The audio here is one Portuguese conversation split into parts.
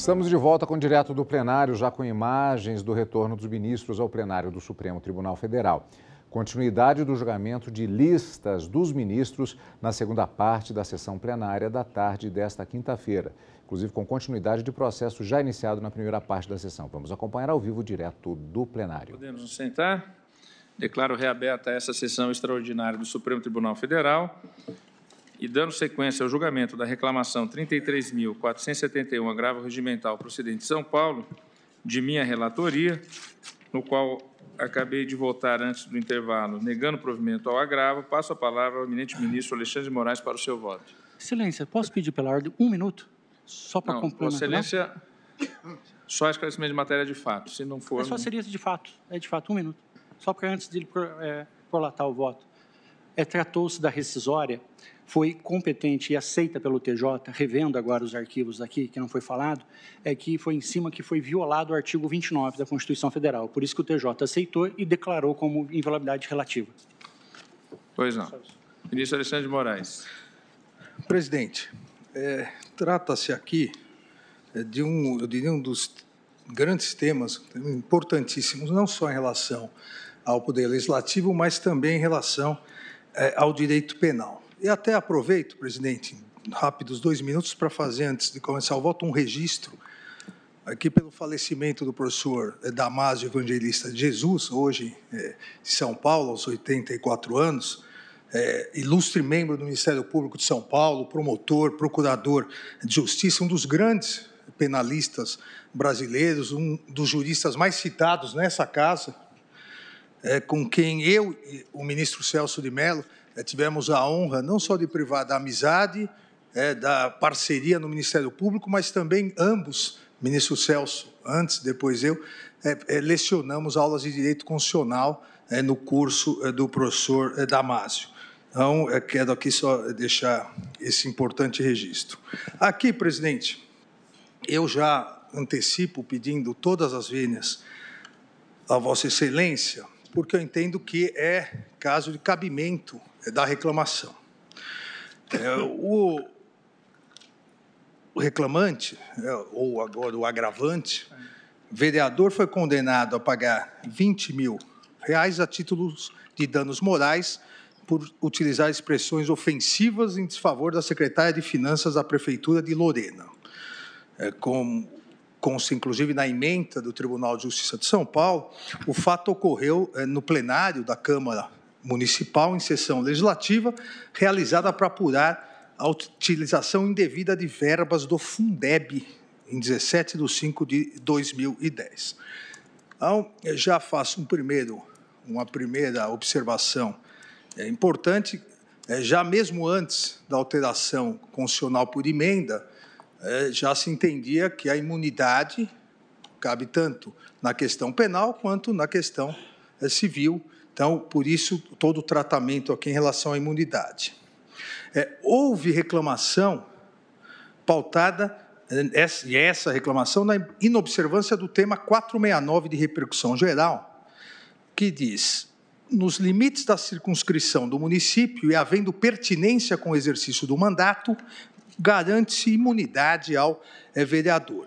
Estamos de volta com Direto do Plenário, já com imagens do retorno dos ministros ao plenário do Supremo Tribunal Federal. Continuidade do julgamento de listas dos ministros na segunda parte da sessão plenária da tarde desta quinta-feira, inclusive com continuidade de processo já iniciado na primeira parte da sessão. Vamos acompanhar ao vivo direto do plenário. Podemos nos sentar. Declaro reaberta essa sessão extraordinária do Supremo Tribunal Federal e, dando sequência ao julgamento da reclamação 33.471, agravo regimental procedente de São Paulo, de minha relatoria, no qual acabei de votar antes do intervalo, negando provimento ao agravo, passo a palavra ao eminente ministro Alexandre de Moraes para o seu voto. Excelência, posso pedir pela ordem 1 minuto? Só para complementar. Vossa Excelência, só esclarecimento de matéria de fato. Se não for... Só seria de fato. É de fato 1 minuto. Só porque antes de ele prolatar o voto. Tratou-se da rescisória, foi competente e aceita pelo TJ, revendo agora os arquivos aqui, que não foi falado, que foi em cima que foi violado o artigo 29 da Constituição Federal. Por isso que o TJ aceitou e declarou como inviolabilidade relativa. Pois não. Ministro Alexandre de Moraes. Presidente, trata-se aqui de eu diria, um dos grandes temas importantíssimos, não só em relação ao Poder Legislativo, mas também em relação ao direito penal. E até aproveito, presidente, rápidos 2 minutos para fazer, antes de começar o voto, um registro aqui pelo falecimento do professor Damásio Evangelista de Jesus, hoje de São Paulo, aos 84 anos, ilustre membro do Ministério Público de São Paulo, promotor, procurador de justiça, um dos grandes penalistas brasileiros, um dos juristas mais citados nessa casa, com quem eu e o ministro Celso de Mello tivemos a honra não só de privar da amizade, da parceria no Ministério Público, mas também ambos, ministro Celso, antes, depois eu, lecionamos aulas de Direito Constitucional no curso do professor Damásio. Então, quero aqui só deixar esse importante registro. Aqui, presidente, eu já antecipo pedindo todas as vênias a Vossa Excelência, porque eu entendo que é caso de cabimento da reclamação. O reclamante, ou agora o agravante, vereador foi condenado a pagar R$20 mil a títulos de danos morais por utilizar expressões ofensivas em desfavor da secretária de Finanças da Prefeitura de Lorena. Consta, inclusive, na ementa do Tribunal de Justiça de São Paulo, o fato ocorreu no plenário da Câmara Municipal, em sessão legislativa, realizada para apurar a utilização indevida de verbas do Fundeb, em 17/5/2010. Então, eu já faço uma primeira observação importante. Já mesmo antes da alteração constitucional por emenda, já se entendia que a imunidade cabe tanto na questão penal quanto na questão civil. Então, por isso, todo o tratamento aqui em relação à imunidade. Houve reclamação pautada, e essa reclamação, na inobservância do tema 469 de repercussão geral, que diz: nos limites da circunscrição do município e havendo pertinência com o exercício do mandato, garante-se imunidade ao vereador.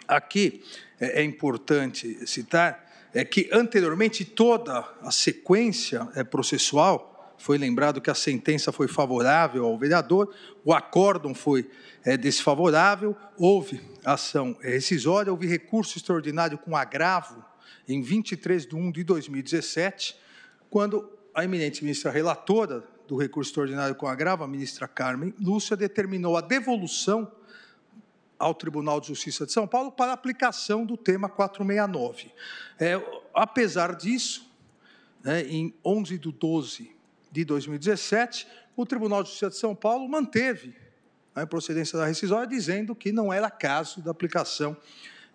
Aqui é importante citar que, anteriormente, toda a sequência processual, foi lembrado que a sentença foi favorável ao vereador, o acórdão foi desfavorável, houve ação rescisória, houve recurso extraordinário com agravo em 23/1/2017, quando a eminente ministra relatora do recurso extraordinário com agravo, a ministra Carmen Lúcia, determinou a devolução ao Tribunal de Justiça de São Paulo para aplicação do tema 469. Apesar disso, em 11/12/2017, o Tribunal de Justiça de São Paulo manteve a improcedência da rescisória, dizendo que não era caso da aplicação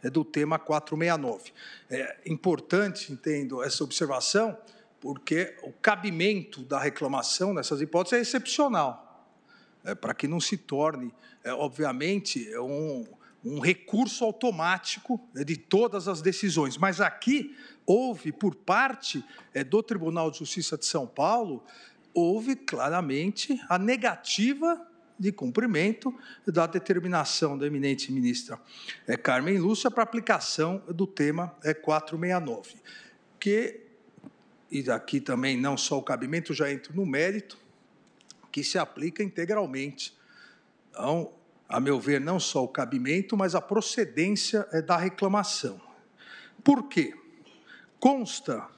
do tema 469. É importante, entendo, essa observação, porque o cabimento da reclamação nessas hipóteses é excepcional, para que não se torne, obviamente, um recurso automático de todas as decisões. Mas aqui houve, por parte do Tribunal de Justiça de São Paulo, houve claramente a negativa de cumprimento da determinação da eminente ministra Carmen Lúcia para aplicação do tema 469, e daqui também não só o cabimento, já entro no mérito, que se aplica integralmente. Então, a meu ver, não só o cabimento, mas a procedência da reclamação. Por quê? Consta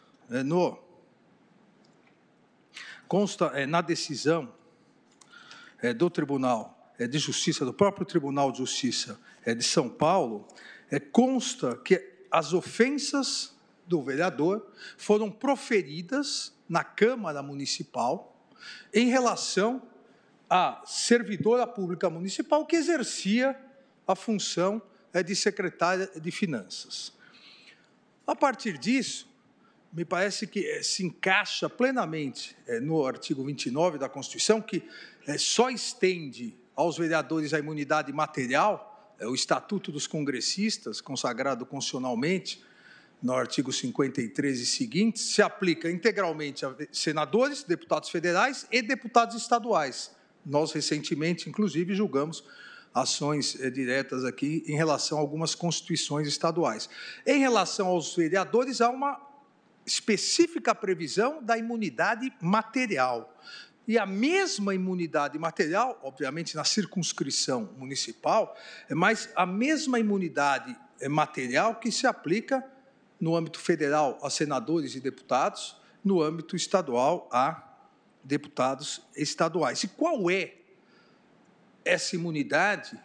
na decisão do Tribunal de Justiça, do próprio Tribunal de Justiça de São Paulo, consta que as ofensas do vereador foram proferidas na Câmara Municipal em relação à servidora pública municipal que exercia a função de secretária de Finanças. A partir disso, me parece que se encaixa plenamente no artigo 29 da Constituição, que só estende aos vereadores a imunidade material, o Estatuto dos Congressistas, consagrado constitucionalmente no artigo 53 e seguintes, se aplica integralmente a senadores, deputados federais e deputados estaduais. Nós, recentemente, inclusive, julgamos ações diretas aqui em relação a algumas constituições estaduais. Em relação aos vereadores, há uma específica previsão da imunidade material. E a mesma imunidade material, obviamente na circunscrição municipal, mas a mesma imunidade material que se aplica no âmbito federal a senadores e deputados, no âmbito estadual a deputados estaduais. E qual é essa imunidade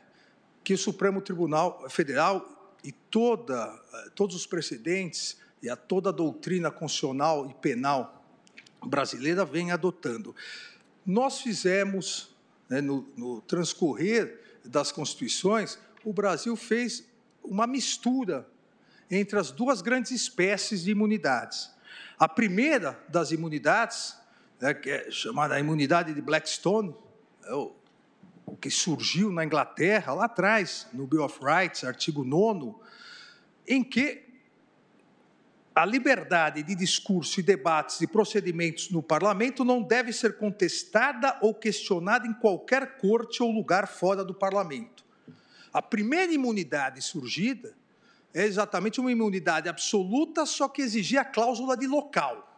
que o Supremo Tribunal Federal e todos os precedentes e toda a doutrina constitucional e penal brasileira vem adotando? Nós fizemos, no transcorrer das constituições, o Brasil fez uma mistura entre as duas grandes espécies de imunidades. A primeira das imunidades, que é chamada a imunidade de Blackstone, o que surgiu na Inglaterra, lá atrás, no Bill of Rights, artigo 9º, em que a liberdade de discurso e debates e procedimentos no parlamento não deve ser contestada ou questionada em qualquer corte ou lugar fora do parlamento. A primeira imunidade surgida é exatamente uma imunidade absoluta, só que exigia a cláusula de local.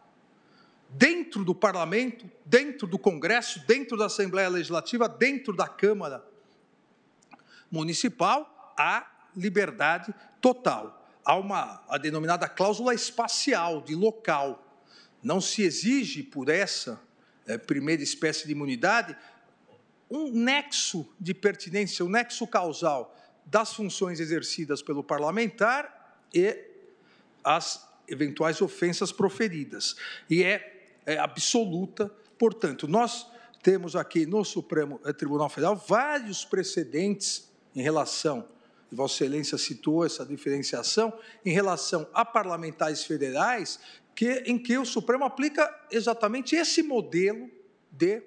Dentro do parlamento, dentro do Congresso, dentro da Assembleia Legislativa, dentro da Câmara Municipal, há liberdade total. Há a denominada cláusula espacial, de local. Não se exige, por essa primeira espécie de imunidade, um nexo de pertinência, um nexo causal das funções exercidas pelo parlamentar e as eventuais ofensas proferidas. E é absoluta, portanto, nós temos aqui no Supremo Tribunal Federal vários precedentes em relação, Vossa Excelência citou essa diferenciação, em relação a parlamentares federais, em que o Supremo aplica exatamente esse modelo de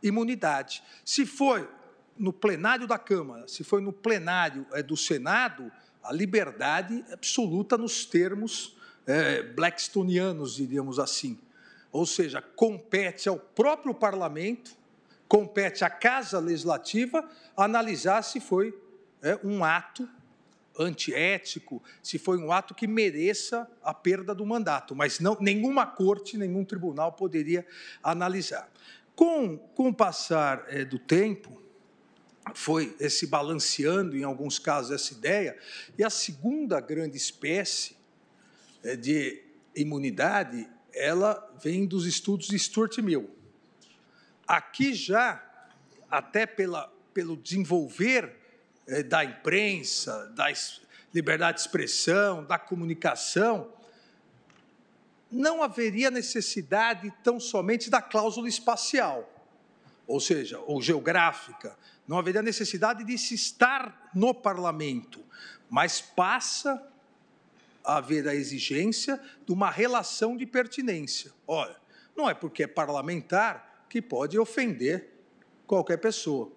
imunidade. Se for no plenário da Câmara, se for no plenário do Senado, a liberdade absoluta nos termos blackstonianos, diríamos assim. Ou seja, compete ao próprio parlamento, compete à Casa Legislativa analisar se foi um ato antiético, se foi um ato que mereça a perda do mandato, mas não, nenhuma corte, nenhum tribunal poderia analisar. Com o passar do tempo, foi se balanceando, em alguns casos, essa ideia, e a segunda grande espécie de imunidade, ela vem dos estudos de Stuart Mill. Aqui já, até pelo desenvolver da imprensa, da liberdade de expressão, da comunicação, não haveria necessidade tão somente da cláusula espacial, ou seja, ou geográfica, não haveria necessidade de se estar no parlamento, mas passa a haver a exigência de uma relação de pertinência. Ora, não é porque é parlamentar que pode ofender qualquer pessoa.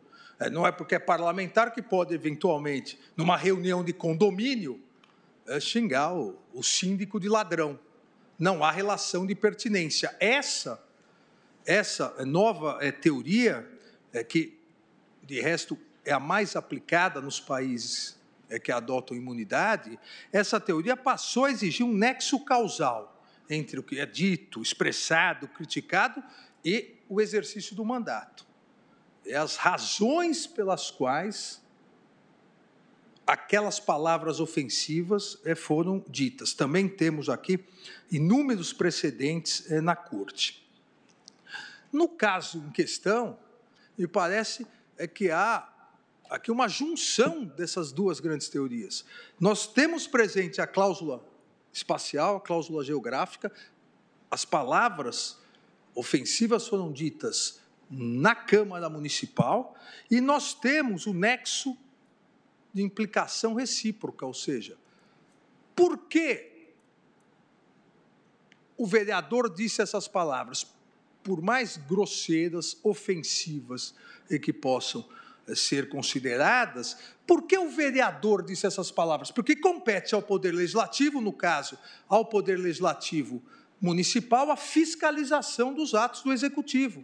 Não é porque é parlamentar que pode, eventualmente, numa reunião de condomínio, xingar o síndico de ladrão. Não há relação de pertinência. Essa nova teoria, que de resto, é a mais aplicada nos países que adotam imunidade, essa teoria passou a exigir um nexo causal entre o que é dito, expressado, criticado e o exercício do mandato. As razões pelas quais aquelas palavras ofensivas foram ditas. Também temos aqui inúmeros precedentes na Corte. No caso em questão, me parece que há aqui uma junção dessas duas grandes teorias. Nós temos presente a cláusula espacial, a cláusula geográfica, as palavras ofensivas foram ditas na Câmara Municipal e nós temos o nexo de implicação recíproca, ou seja, por que o vereador disse essas palavras? Por mais grosseiras, ofensivas que possam ser consideradas, por que o vereador disse essas palavras? Porque compete ao Poder Legislativo, no caso, ao Poder Legislativo Municipal, a fiscalização dos atos do Executivo.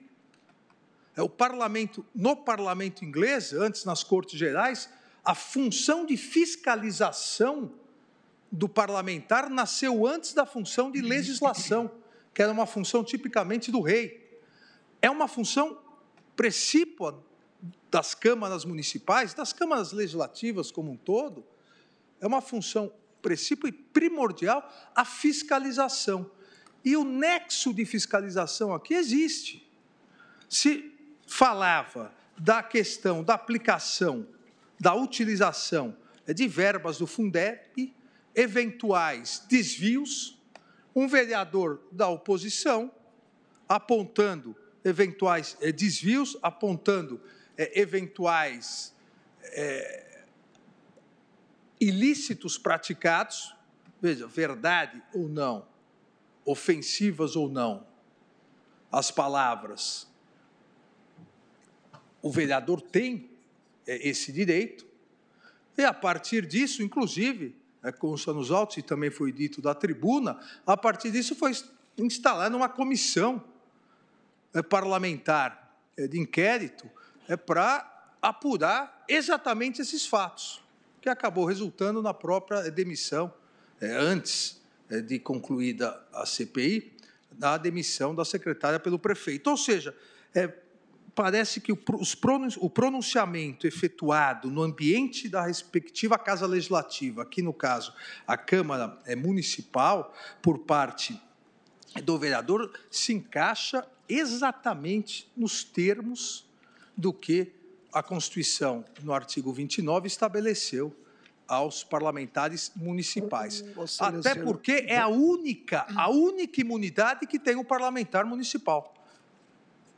O parlamento, no parlamento inglês, antes nas Cortes Gerais, a função de fiscalização do parlamentar nasceu antes da função de legislação, que era uma função tipicamente do rei. É uma função precípua das câmaras municipais, das câmaras legislativas como um todo, é uma função precípua e primordial a fiscalização. E o nexo de fiscalização aqui existe. Se falava da questão da aplicação, da utilização de verbas do Fundeb, eventuais desvios, um vereador da oposição apontando eventuais desvios, apontando eventuais ilícitos praticados, veja, verdade ou não, ofensivas ou não, as palavras, o vereador tem esse direito, e a partir disso, inclusive, consta nos autos, e também foi dito da tribuna, a partir disso foi instalada uma comissão parlamentar de inquérito para apurar exatamente esses fatos, que acabou resultando na própria demissão, antes de concluída a CPI, da demissão da secretária pelo prefeito. Ou seja, parece que o pronunciamento efetuado no ambiente da respectiva Casa Legislativa, aqui no caso a Câmara Municipal, por parte do vereador, se encaixa exatamente nos termos do que a Constituição, no artigo 29, estabeleceu aos parlamentares municipais. Até porque é a única imunidade que tem o parlamentar municipal.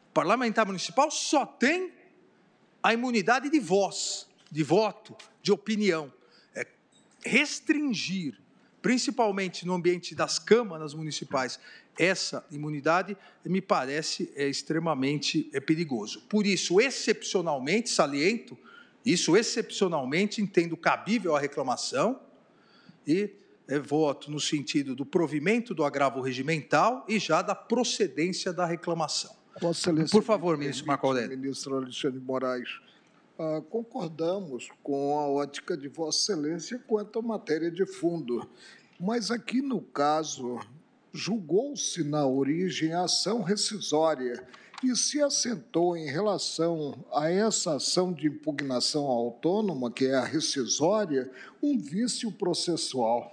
O parlamentar municipal só tem a imunidade de voz, de voto, de opinião. Restringir, principalmente no ambiente das câmaras municipais, essa imunidade me parece extremamente perigoso. Por isso, excepcionalmente, saliento, isso excepcionalmente entendo cabível a reclamação e voto no sentido do provimento do agravo regimental e já da procedência da reclamação. Vossa Excelência, por favor, ministro Marco Aurélio. Ministro Alexandre de Moraes, concordamos com a ótica de Vossa Excelência quanto à matéria de fundo, mas aqui no caso julgou-se na origem a ação rescisória e se assentou em relação a essa ação de impugnação autônoma, que é a rescisória, um vício processual.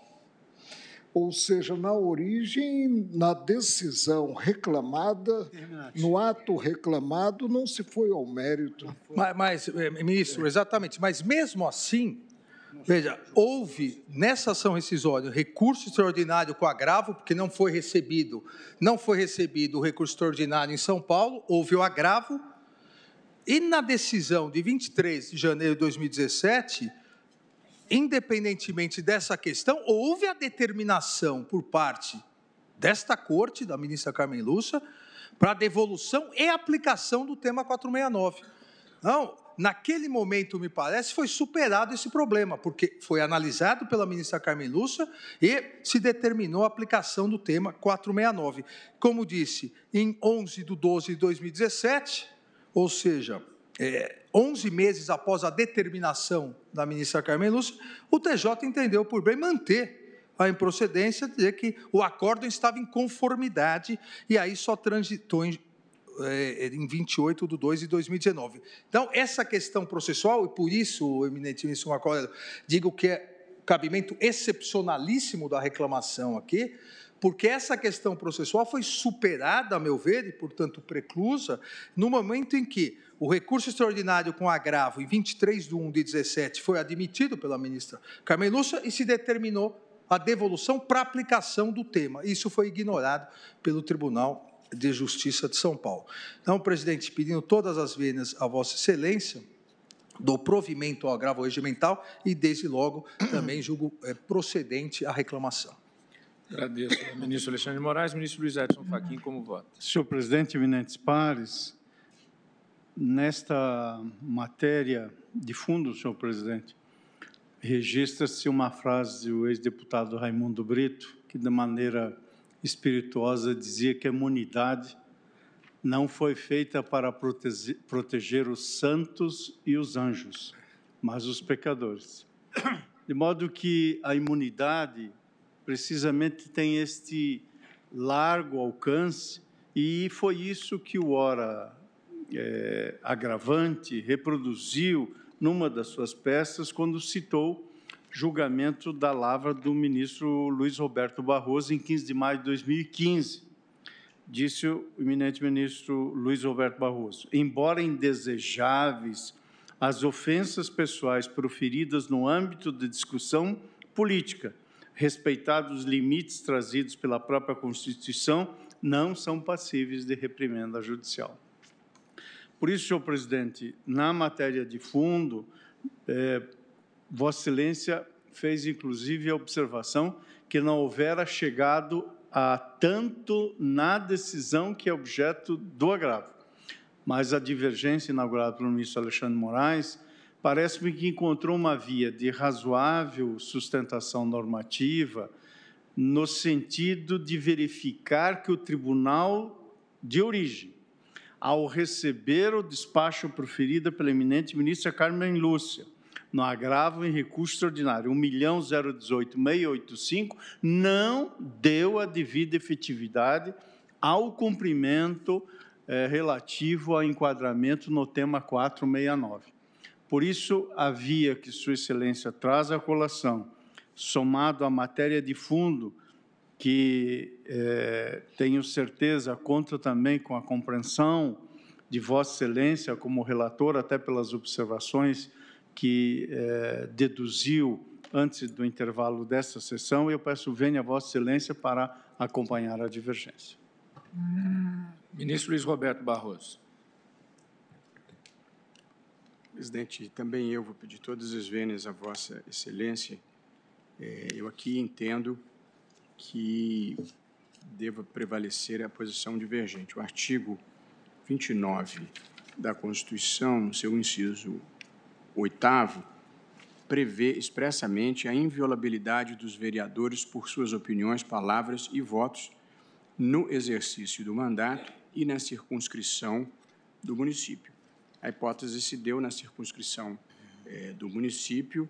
Ou seja, na origem, na decisão reclamada, no ato reclamado, não se foi ao mérito. Mas ministro, exatamente, mas mesmo assim, veja, houve nessa ação rescisória recurso extraordinário com agravo, porque não foi recebido o recurso extraordinário em São Paulo, houve o agravo, e na decisão de 23 de janeiro de 2017, independentemente dessa questão, houve a determinação por parte desta Corte, da ministra Carmen Lúcia, para a devolução e aplicação do tema 469. Não, naquele momento, me parece, foi superado esse problema, porque foi analisado pela ministra Carmen Lúcia e se determinou a aplicação do tema 469. Como disse, em 11 de 12 de 2017, ou seja, 11 meses após a determinação da ministra Carmen Lúcia, o TJ entendeu por bem manter a improcedência, dizer que o acórdão estava em conformidade, e aí só transitou em 28 de 2 de 2019. Então, essa questão processual, e por isso, eminente ministro Marco Aurélio, digo que é cabimento excepcionalíssimo da reclamação aqui, porque essa questão processual foi superada, a meu ver, e, portanto, preclusa, no momento em que o recurso extraordinário com agravo, em 23 de 1 de 17, foi admitido pela ministra Carmen Lúcia e se determinou a devolução para aplicação do tema. Isso foi ignorado pelo Tribunal de Justiça de São Paulo. Então, presidente, pedindo todas as vênias a Vossa Excelência, do provimento ao agravo regimental e, desde logo, também julgo procedente a reclamação. Agradeço ao ministro Alexandre de Moraes. Ministro Luiz Edson Fachin, como vota? Senhor presidente, eminentes pares, nesta matéria de fundo, senhor presidente, registra-se uma frase do ex-deputado Raimundo Brito, que, de maneira espirituosa, dizia que a imunidade não foi feita para proteger os santos e os anjos, mas os pecadores. De modo que a imunidade precisamente tem este largo alcance, e foi isso que o ora agravante reproduziu numa das suas peças quando citou julgamento da lavra do ministro Luiz Roberto Barroso em 15 de maio de 2015. Disse o eminente ministro Luiz Roberto Barroso: embora indesejáveis as ofensas pessoais proferidas no âmbito de discussão política, respeitados os limites trazidos pela própria Constituição, não são passíveis de reprimenda judicial. Por isso, senhor presidente, na matéria de fundo, Vossa Excelência fez, inclusive, a observação que não houvera chegado a tanto na decisão que é objeto do agravo. Mas a divergência inaugurada pelo ministro Alexandre de Moraes parece-me que encontrou uma via de razoável sustentação normativa no sentido de verificar que o tribunal de origem, ao receber o despacho proferido pela eminente ministra Carmen Lúcia, no agravo em recurso extraordinário 1.018.685, não deu a devida efetividade ao cumprimento relativo ao enquadramento no tema 469. Por isso, a via que Sua Excelência traz à colação, somado à matéria de fundo, que tenho certeza conta também com a compreensão de Vossa Excelência como relator, até pelas observações que deduziu antes do intervalo desta sessão, eu peço vênia a Vossa Excelência para acompanhar a divergência. Ministro Luiz Roberto Barroso. Presidente, também eu vou pedir todas as vênias a Vossa Excelência. Eu aqui entendo que deva prevalecer a posição divergente. O artigo 29 da Constituição, no seu inciso 8º, prevê expressamente a inviolabilidade dos vereadores por suas opiniões, palavras e votos no exercício do mandato e na circunscrição do município. A hipótese se deu na circunscrição do município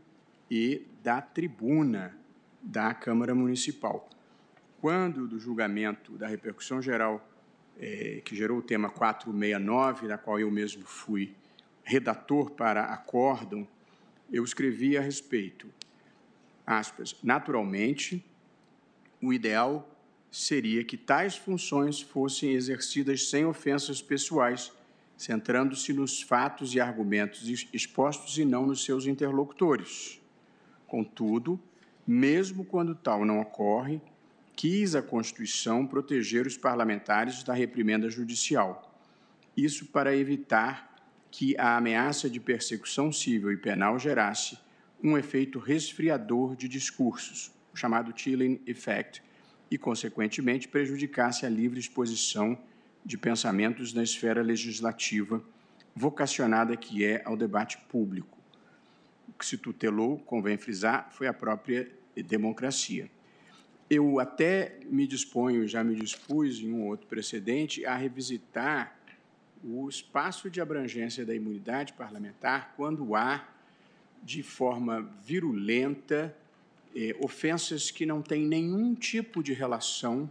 e da tribuna da Câmara Municipal. Quando do julgamento da repercussão geral, que gerou o tema 469, da qual eu mesmo fui redator para acórdão, eu escrevi a respeito, aspas, naturalmente, o ideal seria que tais funções fossem exercidas sem ofensas pessoais, centrando-se nos fatos e argumentos expostos e não nos seus interlocutores. Contudo, mesmo quando tal não ocorre, quis a Constituição proteger os parlamentares da reprimenda judicial. Isso para evitar que a ameaça de persecução civil e penal gerasse um efeito resfriador de discursos, o chamado chilling effect, e, consequentemente, prejudicasse a livre exposição de pensamentos na esfera legislativa, vocacionada que é ao debate público. O que se tutelou, convém frisar, foi a própria democracia. Eu até me disponho, já me dispus em um outro precedente, a revisitar o espaço de abrangência da imunidade parlamentar quando há, de forma virulenta, ofensas que não têm nenhum tipo de relação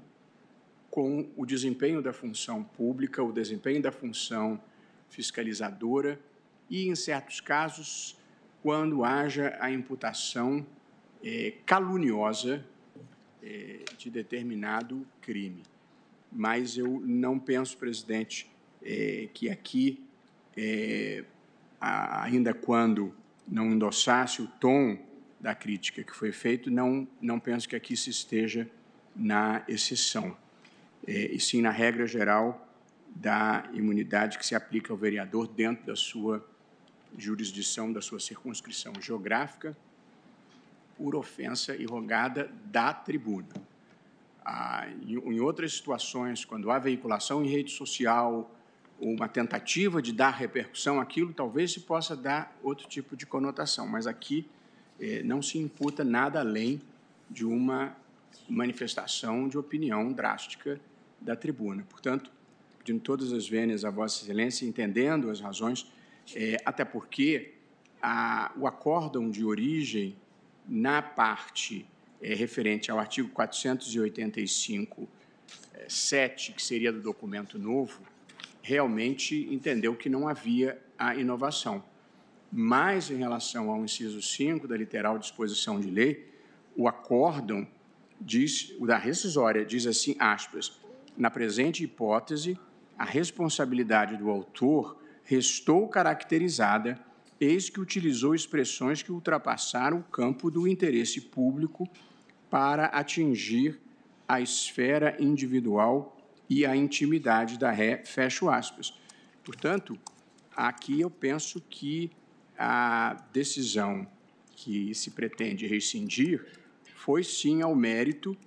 com o desempenho da função pública, o desempenho da função fiscalizadora e, em certos casos, quando haja a imputação caluniosa de determinado crime. Mas eu não penso, presidente, que aqui, ainda quando não endossasse o tom da crítica que foi feito, não penso que aqui se esteja na exceção, e sim na regra geral da imunidade que se aplica ao vereador dentro da sua jurisdição, da sua circunscrição geográfica, por ofensa irrogada da tribuna. Em outras situações, quando há veiculação em rede social, ou uma tentativa de dar repercussão àquilo, talvez se possa dar outro tipo de conotação, mas aqui não se imputa nada além de uma manifestação de opinião drástica da tribuna. Portanto, pedindo todas as vênias a Vossa Excelência, entendendo as razões, até porque o acórdão de origem na parte referente ao artigo 485, 7, que seria do documento novo, realmente entendeu que não havia a inovação. Mas, em relação ao inciso 5 da literal disposição de lei, o acórdão da rescisória diz assim, aspas, na presente hipótese, a responsabilidade do autor restou caracterizada, eis que utilizou expressões que ultrapassaram o campo do interesse público para atingir a esfera individual e a intimidade da ré, fecho aspas. Portanto, aqui eu penso que a decisão que se pretende rescindir foi, sim, ao mérito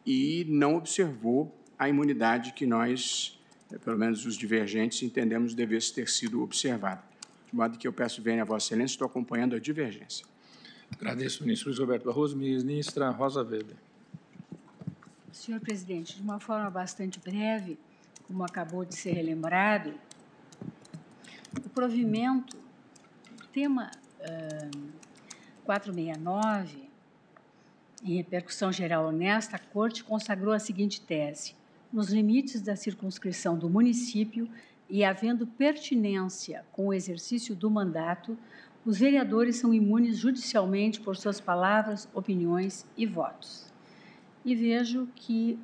e não observou a imunidade que nós, pelo menos os divergentes, entendemos devesse ter sido observada. De modo que eu peço vênia a Vossa Excelência, estou acompanhando a divergência. Agradeço, ministro Luiz Roberto Barroso. Ministra Rosa Weber. Senhor presidente, de uma forma bastante breve, como acabou de ser relembrado, o provimento, tema 469, em repercussão geral honesta, a Corte consagrou a seguinte tese: nos limites da circunscrição do município e havendo pertinência com o exercício do mandato, os vereadores são imunes judicialmente por suas palavras, opiniões e votos. E vejo que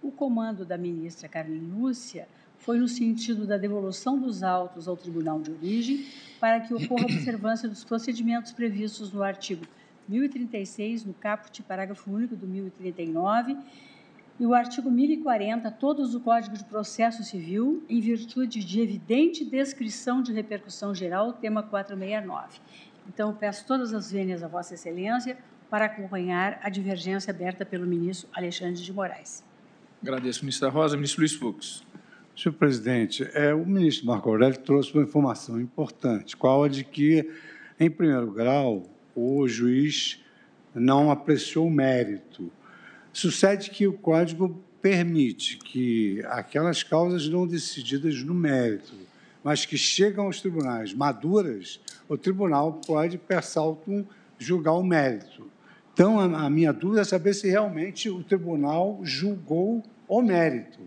o comando da ministra Carmen Lúcia foi no sentido da devolução dos autos ao Tribunal de Origem para que ocorra observância dos procedimentos previstos no artigo 1036, no caput, parágrafo único do 1039, e o artigo 1040, todos do Código de Processo Civil, em virtude de evidente descrição de repercussão geral, tema 469. Então, eu peço todas as vênias a Vossa Excelência para acompanhar a divergência aberta pelo ministro Alexandre de Moraes. Agradeço, ministra Rosa. Ministro Luiz Fux. Senhor presidente, o ministro Marco Aurélio trouxe uma informação importante, qual a de que, em primeiro grau, o juiz não apreciou o mérito. Sucede que o Código permite que aquelas causas não decididas no mérito, mas que chegam aos tribunais maduras, o tribunal pode, per saltum, julgar o mérito. Então, a minha dúvida é saber se realmente o tribunal julgou o mérito,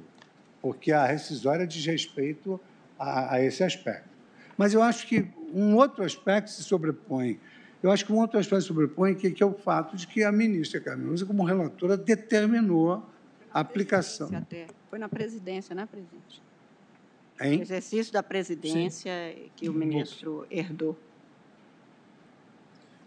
porque a rescisória diz respeito a esse aspecto. Mas eu acho que um outro aspecto se sobrepõe. Que é o fato de que a ministra Carmen Lúcia, como relatora, determinou a aplicação. Foi na presidência, né, presidente? Hein? O exercício da presidência que o ministro herdou.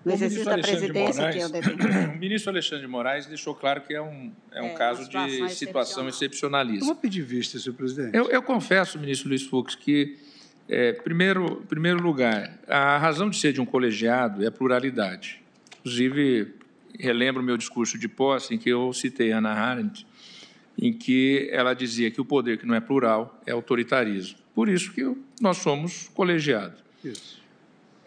No exercício da presidência que eu defendi. O ministro Alexandre de Moraes deixou claro que é um caso de situação excepcionalista. Eu vou pedir vista, senhor presidente. Eu confesso, ministro Luiz Fux, que, primeiro lugar, a razão de ser de um colegiado é a pluralidade. Inclusive, relembro o meu discurso de posse, em que eu citei Hannah Arendt, em que ela dizia que o poder que não é plural é autoritarismo. Por isso que nós somos colegiados. Isso.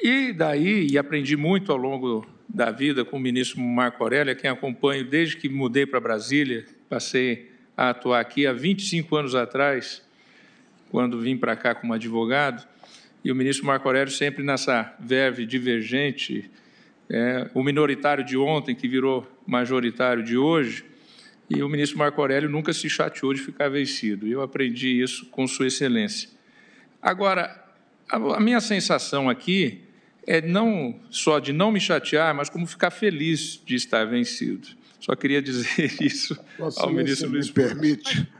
E daí, e aprendi muito ao longo da vida com o ministro Marco Aurélio, a quem acompanho desde que mudei para Brasília, passei a atuar aqui há 25 anos atrás, quando vim para cá como advogado, e o ministro Marco Aurélio sempre nessa verve divergente, o minoritário de ontem que virou majoritário de hoje, e o ministro Marco Aurélio nunca se chateou de ficar vencido. E eu aprendi isso com Sua Excelência. Agora, a minha sensação aqui é não só de não me chatear, mas como ficar feliz de estar vencido. Só queria dizer isso ao ministro Luiz Fux. Permite?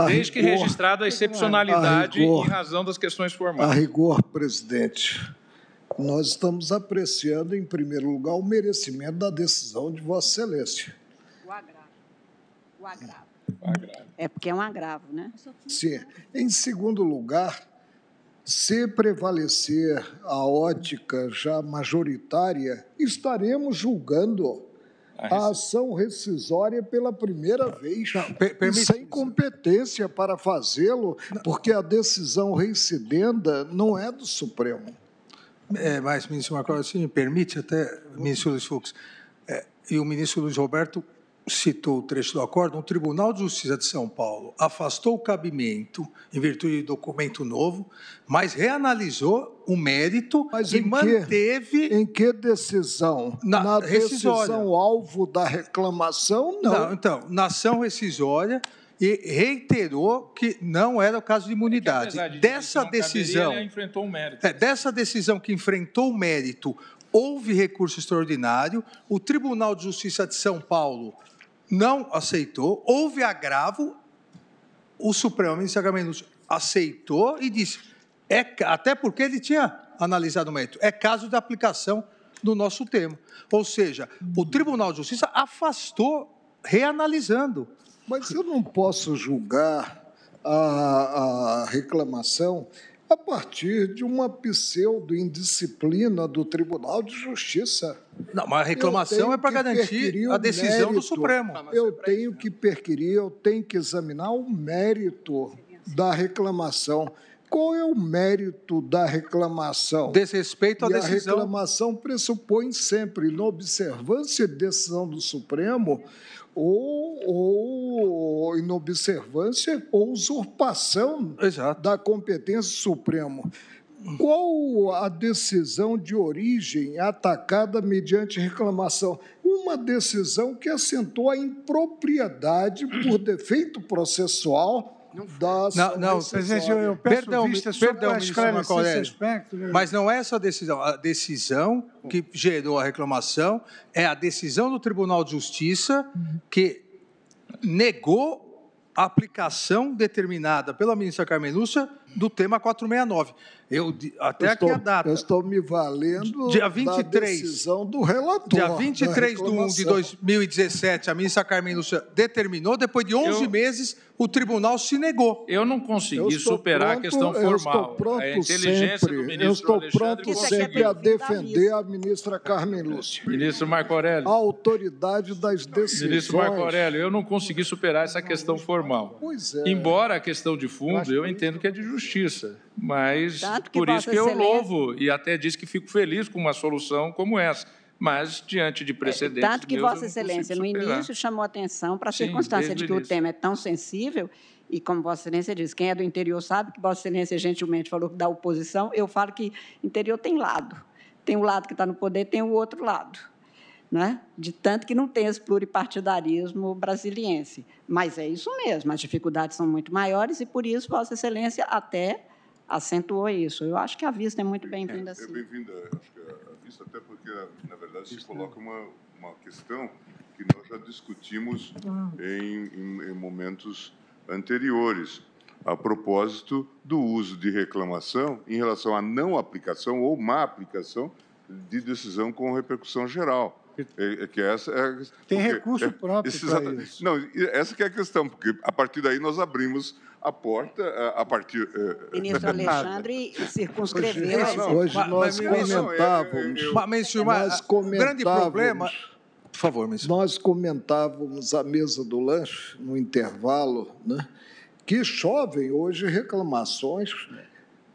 Desde que registrado a excepcionalidade em razão das questões formais. A rigor, presidente, nós estamos apreciando, em primeiro lugar, o merecimento da decisão de Vossa Excelência. O agravo. O agravo. É porque é um agravo, né? Sim. Em segundo lugar, se prevalecer a ótica já majoritária, estaremos julgando a ação rescisória pela primeira vez, e sem competência para fazê-lo, porque a decisão reincidenda não é do Supremo. Mas, ministro Marco Aurélio, se me permite, até, ministro Luiz Fux, e o ministro Luiz Roberto citou o trecho do acórdão, o Tribunal de Justiça de São Paulo afastou o cabimento em virtude de documento novo, mas reanalisou o mérito e manteve... Em que decisão? Na decisão alvo da reclamação, não. Então, na ação rescisória, e reiterou que não era o caso de imunidade. Dessa decisão... Ele enfrentou o mérito. Dessa decisão que enfrentou o mérito, houve recurso extraordinário, o Tribunal de Justiça de São Paulo não aceitou, houve agravo, o Supremo, o ministro Carmen aceitou e disse, até porque ele tinha analisado o mérito, é caso de aplicação do nosso tema. Ou seja, o Tribunal de Justiça afastou, reanalisando. Mas eu não posso julgar a reclamação a partir de uma pseudo-indisciplina do Tribunal de Justiça. Não, mas a reclamação é para garantir a decisão do Supremo. Eu tenho que perquirir, eu tenho que examinar o mérito da reclamação. Qual é o mérito da reclamação? Desrespeito à decisão. A reclamação pressupõe sempre inobservância de decisão do Supremo ou inobservância ou usurpação da competência do Supremo. Qual a decisão de origem atacada mediante reclamação? Uma decisão que assentou a impropriedade por defeito processual das... Não, presidente, eu peço vista só para esclarecer esse aspecto. Mas não é essa a decisão. A decisão que gerou a reclamação é a decisão do Tribunal de Justiça que negou a aplicação determinada pela ministra Carmen Lúcia do tema 469. Aqui a data. Eu estou me valendo dia 23, da decisão do relator. Dia 23/1 de 2017, a ministra Carmen Lúcia determinou, depois de 11 meses, o tribunal se negou. Eu não consegui superar a questão formal. Eu estou pronto sempre a defender a ministra Carmen Lúcia. Ministro Marco Aurélio. A autoridade das decisões. Ministro Marco Aurélio, eu não consegui superar essa questão formal. Pois é. Embora a questão de fundo, eu entendo que é de justiça, mas por isso que eu louvo e até disse que fico feliz com uma solução como essa. Mas, diante de precedentes... Tanto que Vossa Excelência, no início, chamou atenção para a circunstância de que o tema é tão sensível, e como Vossa Excelência diz, quem é do interior sabe que Vossa Excelência gentilmente falou que da oposição, eu falo que interior tem lado. Tem o lado que está no poder, tem o outro lado. Né? De tanto que não tem esse pluripartidarismo brasiliense. Mas é isso mesmo, as dificuldades são muito maiores e, por isso, Vossa Excelência até acentuou isso. Eu acho que a vista é muito bem-vinda. É bem-vinda, acho que a vista, até porque, na verdade, se coloca uma questão que nós já discutimos em momentos anteriores, a propósito do uso de reclamação em relação à não aplicação ou má aplicação de decisão com repercussão geral. Tem recurso próprio para isso. Não, essa que é a questão, porque a partir daí nós abrimos a porta a partir... Ministro Alexandre circunscreveu... Hoje nós comentávamos... O grande problema... Por favor, ministro. Nós comentávamos à mesa do lanche, no intervalo, né, que chovem hoje reclamações.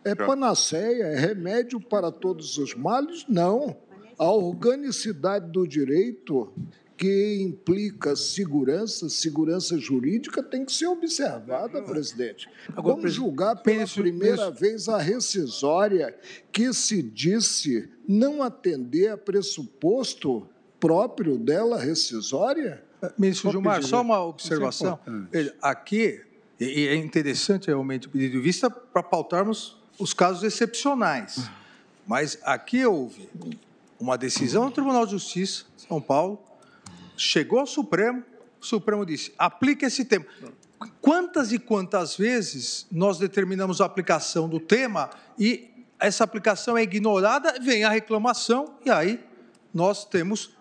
É panaceia, é remédio para todos os males? Não. A organicidade do direito que implica segurança jurídica, tem que ser observada, presidente. Agora, vamos julgar pela primeira vez a rescisória que se disse não atender a pressuposto próprio dela rescisória? Ministro Gilmar, só uma observação. Aqui, e é interessante realmente o pedido de vista para pautarmos os casos excepcionais. Mas aqui houve uma decisão do Tribunal de Justiça de São Paulo, chegou ao Supremo, o Supremo disse, aplica esse tema. Quantas e quantas vezes nós determinamos a aplicação do tema e essa aplicação é ignorada, vem a reclamação e aí nós temos,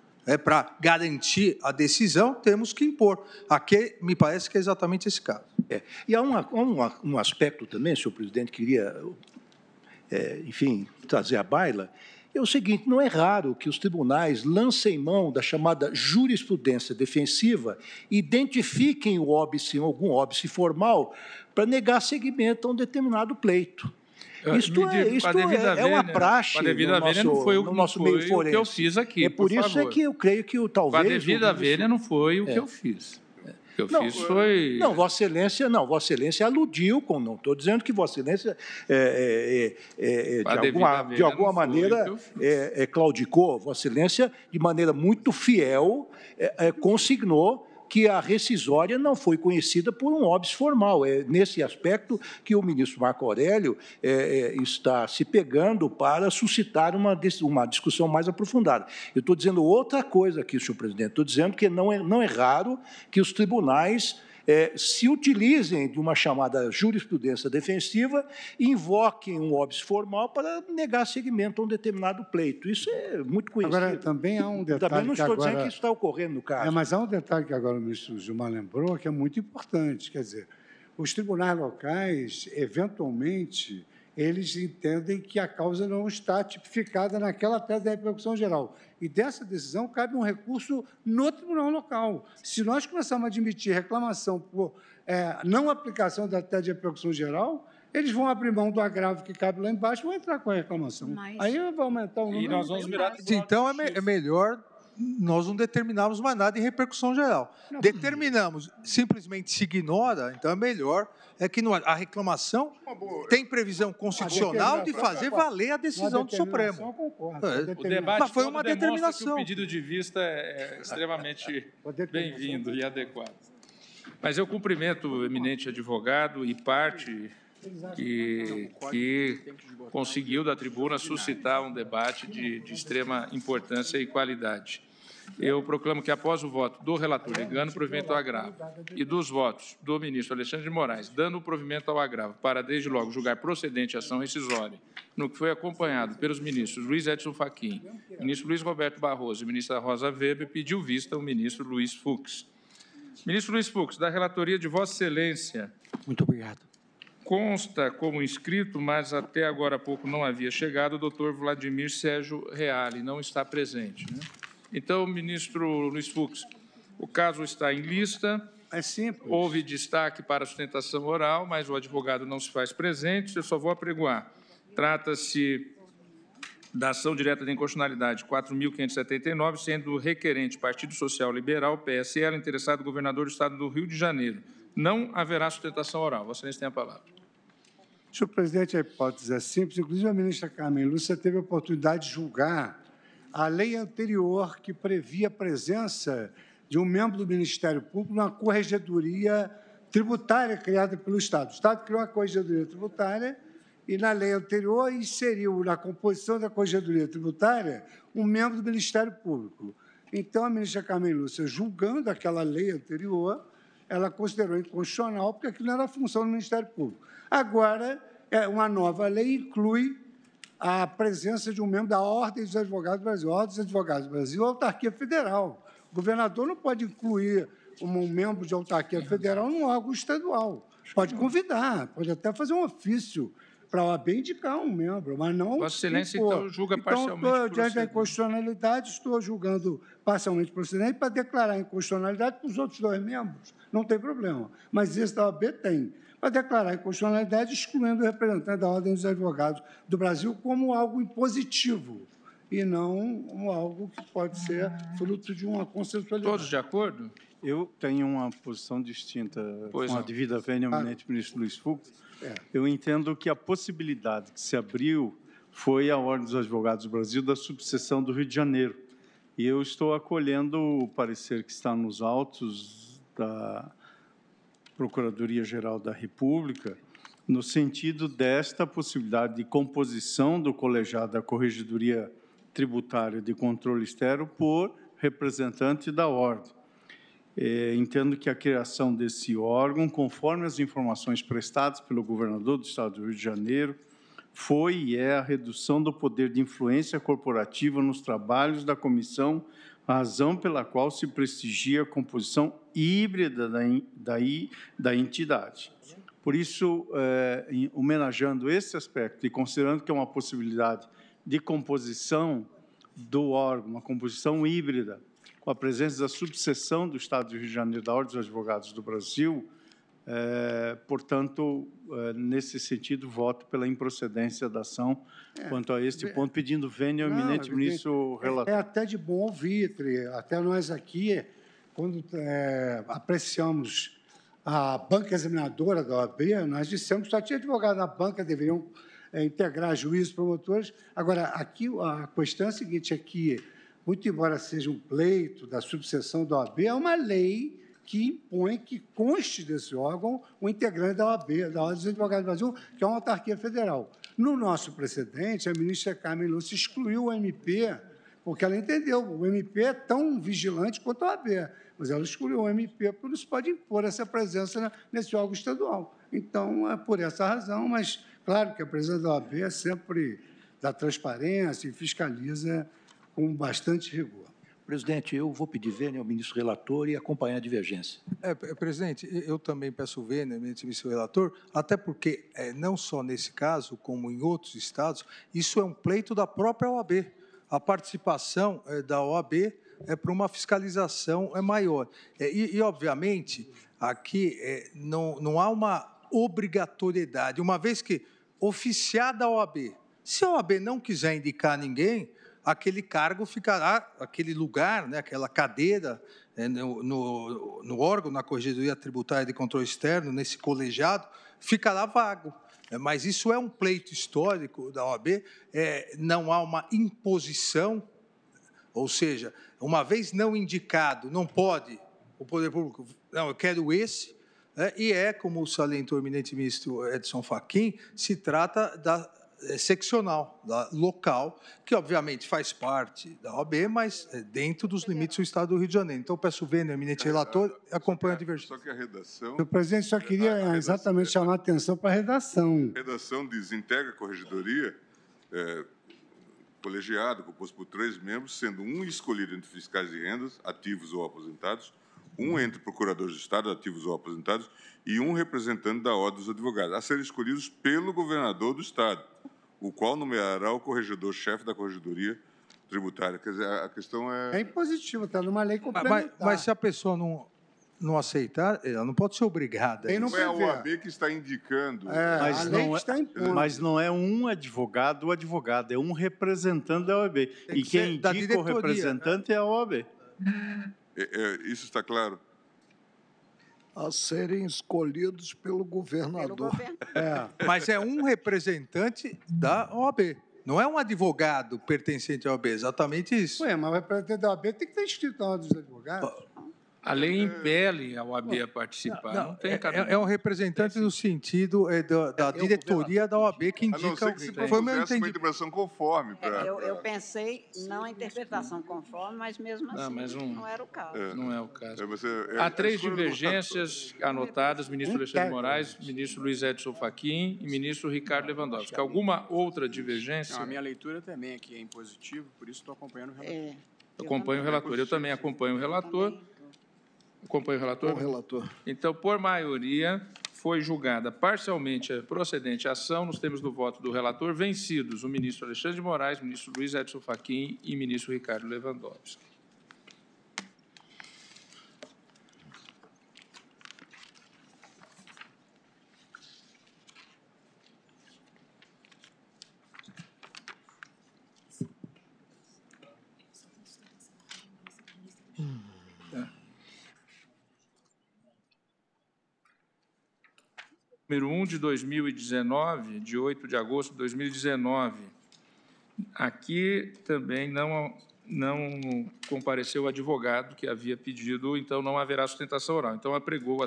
para garantir a decisão, temos que impor. Aqui me parece que é exatamente esse caso. E há um aspecto também, senhor presidente, queria, enfim, trazer à baila, é o seguinte, não é raro que os tribunais lancem mão da chamada jurisprudência defensiva e identifiquem o óbice, algum óbice formal, para negar seguimento a um determinado pleito. Isto é uma praxe no nosso meio forense. Que eu fiz aqui, por isso favor. É que eu creio que talvez... Com a devida vênia não foi o que eu fiz. O que eu fiz foi... Não, Vossa Excelência aludiu, não estou dizendo que Vossa Excelência de alguma maneira claudicou. Vossa Excelência, de maneira muito fiel, consignou que a rescisória não foi conhecida por um óbice formal. É nesse aspecto que o ministro Marco Aurélio está se pegando para suscitar uma discussão mais aprofundada. Eu estou dizendo outra coisa aqui, senhor presidente. Estou dizendo que não é raro que os tribunais se utilizem de uma chamada jurisprudência defensiva e invoquem um óbice formal para negar seguimento a um determinado pleito. Isso é muito conhecido. Agora, também há um detalhe também não estou dizendo que isso está ocorrendo no caso. Mas há um detalhe que agora o ministro Gilmar lembrou, que é muito importante. Quer dizer, os tribunais locais, eventualmente, eles entendem que a causa não está tipificada naquela tese da repercussão geral. E dessa decisão cabe um recurso no tribunal local. Se nós começarmos a admitir reclamação por não aplicação da tese de repercussão geral, eles vão abrir mão do agravo que cabe lá embaixo e vão entrar com a reclamação. Aí vai aumentar o número. E nós vamos virar Então, é melhor nós não determinarmos mais nada em repercussão geral. Determinamos, simplesmente se ignora, então é melhor que a reclamação tem previsão constitucional de fazer valer a decisão do Supremo. O debate mas foi uma determinação. Que o pedido de vista é extremamente bem-vindo e adequado. Mas eu cumprimento o eminente advogado e parte que conseguiu da tribuna suscitar um debate de extrema importância e qualidade. Eu proclamo que, após o voto do relator negando o provimento ao agravo e dos votos do ministro Alexandre de Moraes dando o provimento ao agravo para, desde logo, julgar procedente a ação rescisória, no que foi acompanhado pelos ministros Luiz Edson Fachin, ministro Luiz Roberto Barroso e ministra Rosa Weber, pediu vista o ministro Luiz Fux. Ministro Luiz Fux, da relatoria de Vossa Excelência. Muito obrigado. Consta como inscrito, mas até agora há pouco não havia chegado, o doutor Vladimir Sérgio Reale, não está presente. Né? Então, ministro Luiz Fux, o caso está em lista. É simples. Houve destaque para a sustentação oral, mas o advogado não se faz presente. Eu só vou apregoar. Trata-se da ação direta de inconstitucionalidade 4.579, sendo requerente Partido Social Liberal, PSL, interessado o governador do Estado do Rio de Janeiro. Não haverá sustentação oral. Vossa Excelência tem a palavra. Senhor presidente, a hipótese é simples. Inclusive, a ministra Carmen Lúcia teve a oportunidade de julgar a lei anterior que previa a presença de um membro do Ministério Público na corregedoria tributária criada pelo Estado. O Estado criou a corregedoria tributária e, na lei anterior, inseriu na composição da corregedoria tributária um membro do Ministério Público. Então, a ministra Carmen Lúcia, julgando aquela lei anterior, ela considerou inconstitucional, porque aquilo não era a função do Ministério Público. Agora, uma nova lei inclui a presença de um membro da Ordem dos Advogados do Brasil. A Ordem dos Advogados do Brasil é a autarquia federal. O governador não pode incluir um membro de autarquia federal num órgão estadual. Pode convidar, pode até fazer um ofício para a OAB indicar um membro, mas não... Vossa Excelência, então, julga parcialmente procedente. Então, diante da inconstitucionalidade, estou julgando parcialmente procedente para declarar inconstitucionalidade para os outros dois membros. Não tem problema. Mas esse da OAB tem. Para declarar inconstitucionalidade, excluindo o representante da Ordem dos Advogados do Brasil como algo impositivo. e não algo que pode ser fruto de uma consensualidade. Todos de acordo? Eu tenho uma posição distinta Pois com a não. devida vênia ao eminente ministro Luiz Fux. Eu entendo que a possibilidade que se abriu foi a Ordem dos Advogados do Brasil da subseção do Rio de Janeiro. E eu estou acolhendo o parecer que está nos autos da Procuradoria-Geral da República, no sentido desta possibilidade de composição do colegiado da Corregedoria Tributária de Controle Externo por representante da Ordem. Entendo que a criação desse órgão, conforme as informações prestadas pelo governador do Estado do Rio de Janeiro, foi e é a redução do poder de influência corporativa nos trabalhos da comissão, razão pela qual se prestigia a composição híbrida da entidade. Por isso, homenageando esse aspecto e considerando que é uma possibilidade de composição do órgão, uma composição híbrida, com a presença da subseção do Estado do Rio de Janeiro da Ordem dos Advogados do Brasil, portanto, nesse sentido, voto pela improcedência da ação quanto a este ponto, pedindo vênia ao eminente ministro relator. É até de bom ouvir, até nós aqui, quando apreciamos a banca examinadora da OAB, nós dissemos que só tinha advogado na banca, deveriam integrar juízes, promotores. Agora, aqui a questão é a seguinte, é que, muito embora seja um pleito da subseção da OAB, é uma lei que impõe que conste desse órgão o integrante da OAB, da Ordem dos Advogados do Brasil, que é uma autarquia federal. No nosso precedente, a ministra Carmen Lúcia excluiu o MP, porque ela entendeu, o MP é tão vigilante quanto a OAB, mas ela excluiu o MP, porque não se pode impor essa presença nesse órgão estadual. Então, é por essa razão, mas, claro que a presença da OAB é sempre da transparência e fiscaliza com bastante rigor. Presidente, eu vou pedir vênia ao ministro relator e acompanhar a divergência. Presidente, eu também peço vênia ao ministro relator, até porque, não só nesse caso, como em outros estados, isso é um pleito da própria OAB. A participação da OAB para uma fiscalização maior. Obviamente, aqui não há uma obrigatoriedade, uma vez que oficiada a OAB, se a OAB não quiser indicar ninguém, aquele cargo ficará, aquele lugar, aquela cadeira no órgão, na Corregedoria Tributária de Controle Externo, nesse colegiado, ficará vago. Mas isso é um pleito histórico da OAB, não há uma imposição, ou seja, uma vez não indicado, não pode o poder público, não, eu quero esse, e como salientou o eminente ministro Edson Fachin, se trata da seccional, da local, que obviamente faz parte da OAB, mas dentro dos limites do Estado do Rio de Janeiro. Então, peço vênia, eminente relator, e acompanho a divergência. Só que a redação... O presidente só queria exatamente chamar a atenção para a redação. A redação diz, integra a corregedoria, colegiado, composto por 3 membros, sendo um escolhido entre fiscais de rendas, ativos ou aposentados, um entre procuradores de Estado, ativos ou aposentados, e um representante da Ordem dos Advogados, a serem escolhidos pelo governador do Estado, o qual nomeará o corregedor-chefe da Corregedoria Tributária. Quer dizer, a questão é... É impositivo, está numa lei complementar. Mas se a pessoa não aceitar, ela não pode ser obrigada. Não é a OAB que está indicando. Mas não é um advogado ou advogada, é um representante da OAB. E quem indica o representante é a OAB. Isso está claro? A serem escolhidos pelo governador. Mas é um representante da OAB. Não é um advogado pertencente à OAB, exatamente isso. Mas o representante da OAB tem que estar inscrito na Ordem dos Advogados. A lei impele a OAB a participar. Não tem é um representante no sentido da diretoria da OAB que indica... A não ser que se propusesse uma interpretação conforme. Eu pensei não a interpretação conforme, mas mesmo assim não era o caso. Não é o caso. Há 3 divergências anotadas, ministro Alexandre de Moraes, ministro Luiz Edson Fachin e ministro Ricardo Lewandowski. Alguma outra divergência? Não, a minha leitura também aqui é impositiva, por isso estou acompanhando o relator. Eu acompanho o relator. Eu também acompanho o relator. Acompanha o relator? O relator. Então, por maioria, foi julgada parcialmente procedente a ação, nos termos do voto do relator, vencidos o ministro Alexandre de Moraes, o ministro Luiz Edson Fachin e o ministro Ricardo Lewandowski. número 1 de 2019, de 8 de agosto de 2019. Aqui também não compareceu o advogado que havia pedido, então não haverá sustentação oral. Então, apregou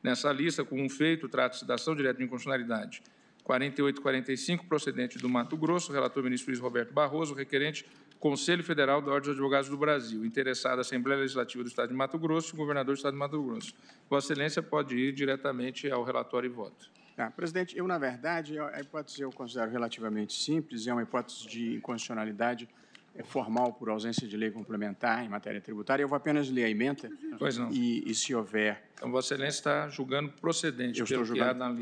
nessa lista, com um feito, trata-se da ação direta de inconstitucionalidade 4845, procedente do Mato Grosso, relator ministro Luiz Roberto Barroso, requerente Conselho Federal da Ordem dos Advogados do Brasil, interessada a Assembleia Legislativa do Estado de Mato Grosso e o governador do Estado de Mato Grosso. Vossa Excelência pode ir diretamente ao relatório e voto. Presidente, na verdade, a hipótese eu considero relativamente simples, é uma hipótese de inconstitucionalidade formal por ausência de lei complementar em matéria tributária. Eu vou apenas ler a ementa. Pois não. E se houver... Então, Vossa Excelência está julgando procedente.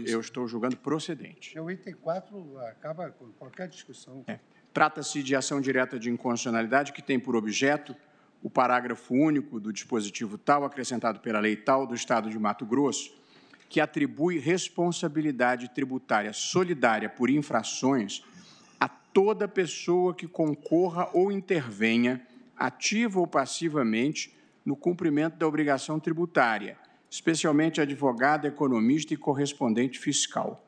Eu estou julgando procedente. O item 4 acaba com qualquer discussão. Trata-se de ação direta de inconstitucionalidade que tem por objeto o parágrafo único do dispositivo tal, acrescentado pela lei tal do Estado de Mato Grosso, que atribui responsabilidade tributária solidária por infrações a toda pessoa que concorra ou intervenha, ativa ou passivamente, no cumprimento da obrigação tributária, especialmente advogado, economista e correspondente fiscal.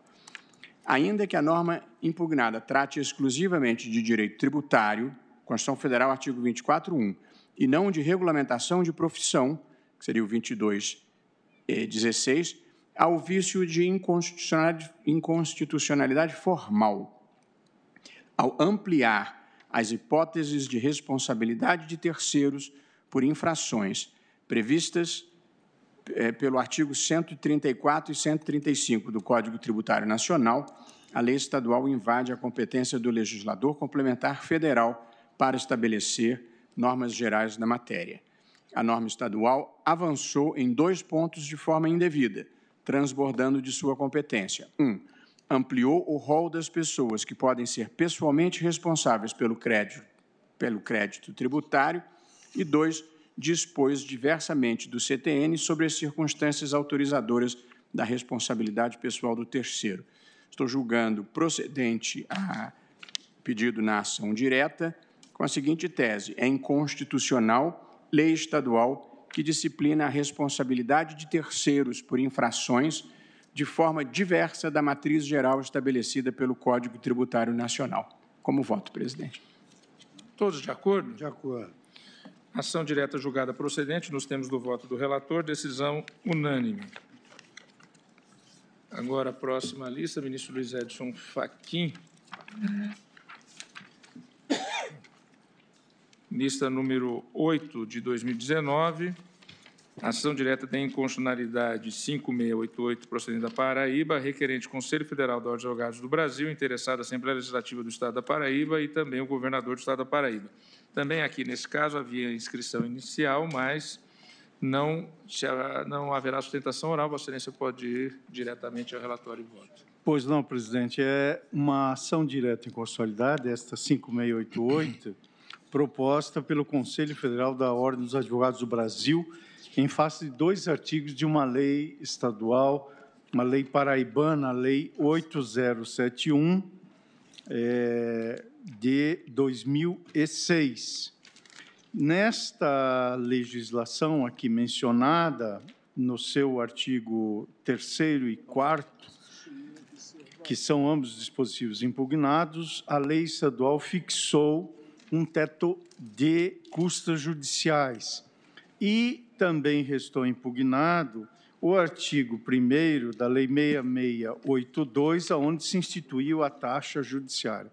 Ainda que a norma impugnada trate exclusivamente de direito tributário, Constituição Federal, artigo 24.1, e não de regulamentação de profissão, que seria o 22.16, há o vício de inconstitucionalidade formal. Ao ampliar as hipóteses de responsabilidade de terceiros por infrações previstas pelo artigo 134 e 135 do Código Tributário Nacional, a lei estadual invade a competência do legislador complementar federal para estabelecer normas gerais da matéria. A norma estadual avançou em 2 pontos de forma indevida, transbordando de sua competência. 1. Ampliou o rol das pessoas que podem ser pessoalmente responsáveis pelo crédito tributário. E 2. Dispôs diversamente do CTN sobre as circunstâncias autorizadoras da responsabilidade pessoal do terceiro. Estou julgando procedente a pedido na ação direta com a seguinte tese: é inconstitucional lei estadual que disciplina a responsabilidade de terceiros por infrações de forma diversa da matriz geral estabelecida pelo Código Tributário Nacional. Como voto, presidente. Todos de acordo? De acordo. Ação direta julgada procedente, nos termos do voto do relator, decisão unânime. Agora, a próxima lista, ministro Luiz Edson Fachin. Lista número 8 de 2019. Ação direta de inconstitucionalidade 5688, procedente da Paraíba, requerente Conselho Federal da Ordem dos Advogados do Brasil, interessada a Assembleia Legislativa do Estado da Paraíba e também o governador do Estado da Paraíba. Também aqui, nesse caso, havia inscrição inicial, mas não haverá sustentação oral. Vossa Excelência pode ir diretamente ao relatório e voto. Pois não, presidente. É uma ação direta em constitucionalidade, esta 5688, proposta pelo Conselho Federal da Ordem dos Advogados do Brasil, em face de 2 artigos de uma lei estadual, uma lei paraibana, a Lei 8071, de 2006. Nesta legislação aqui mencionada, no seu artigo 3º e 4º, que são ambos dispositivos impugnados, a lei estadual fixou um teto de custas judiciais e também restou impugnado o artigo 1º da Lei 6682, onde se instituiu a taxa judiciária.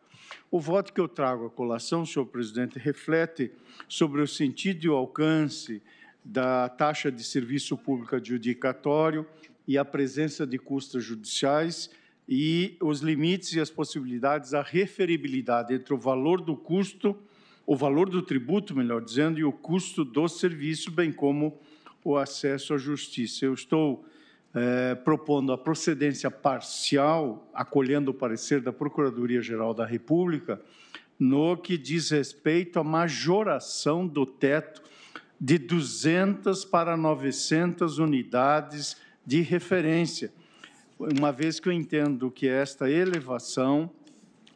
O voto que eu trago à colação, senhor presidente, reflete sobre o sentido e o alcance da taxa de serviço público adjudicatório e a presença de custas judiciais e os limites e as possibilidades da referibilidade entre o valor do custo, o valor do tributo, melhor dizendo, e o custo do serviço, bem como o acesso à justiça. Eu estou propondo a procedência parcial, acolhendo o parecer da Procuradoria-Geral da República, no que diz respeito à majoração do teto de 200 para 900 unidades de referência, uma vez que eu entendo que esta elevação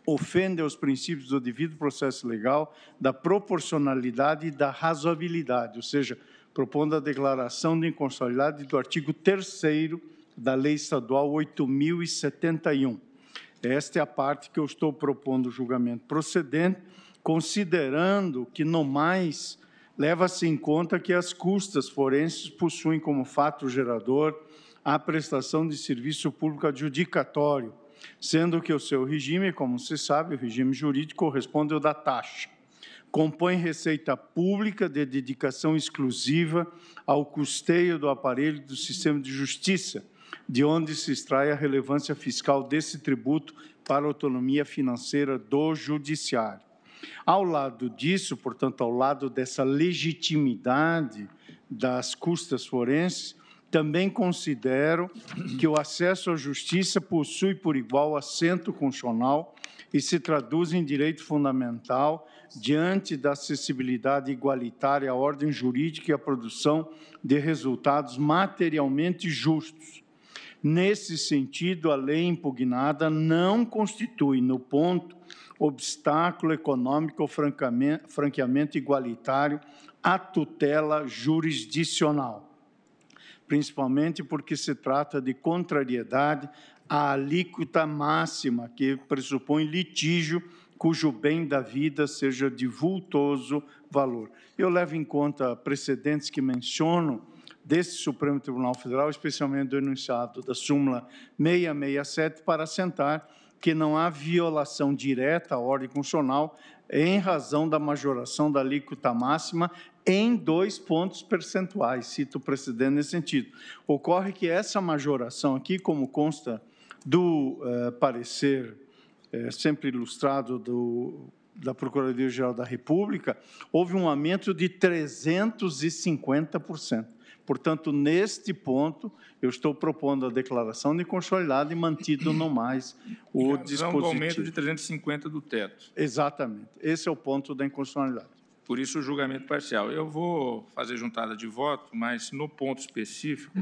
ofende aos princípios do devido processo legal, da proporcionalidade e da razoabilidade, ou seja, propondo a declaração de inconstitucionalidade do artigo 3º da Lei Estadual 8.071. Esta é a parte que eu estou propondo o julgamento procedente, considerando que, no mais, leva-se em conta que as custas forenses possuem como fato gerador a prestação de serviço público adjudicatório, sendo que o seu regime, como se sabe, o regime jurídico corresponde ao da taxa. Compõe receita pública de dedicação exclusiva ao custeio do aparelho do sistema de justiça, de onde se extrai a relevância fiscal desse tributo para a autonomia financeira do judiciário. Ao lado disso, portanto, ao lado dessa legitimidade das custas forenses, também considero que o acesso à justiça possui por igual assento constitucional e se traduz em direito fundamental diante da acessibilidade igualitária à ordem jurídica e à produção de resultados materialmente justos. Nesse sentido, a lei impugnada não constitui, no ponto, obstáculo econômico ou franqueamento igualitário à tutela jurisdicional, principalmente porque se trata de contrariedade à alíquota máxima, que pressupõe litígio cujo bem da vida seja de vultoso valor. Eu levo em conta precedentes que menciono desse Supremo Tribunal Federal, especialmente do enunciado da súmula 667, para assentar que não há violação direta à ordem constitucional em razão da majoração da alíquota máxima em 2 pontos percentuais. Cito o precedente nesse sentido. Ocorre que essa majoração aqui, como consta do parecer sempre ilustrado da Procuradoria-Geral da República, houve um aumento de 350%. Portanto, neste ponto, eu estou propondo a declaração de constitucionalidade e mantido no mais o dispositivo. Do aumento de 350 do teto. Exatamente. Esse é o ponto da inconstitucionalidade. Por isso, o julgamento parcial. Eu vou fazer juntada de voto, mas no ponto específico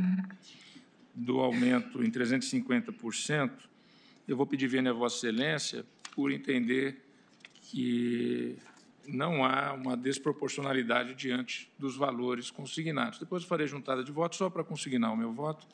do aumento em 350%, eu vou pedir vênia a Vossa Excelência por entender que não há uma desproporcionalidade diante dos valores consignados. Depois eu farei juntada de voto só para consignar o meu voto.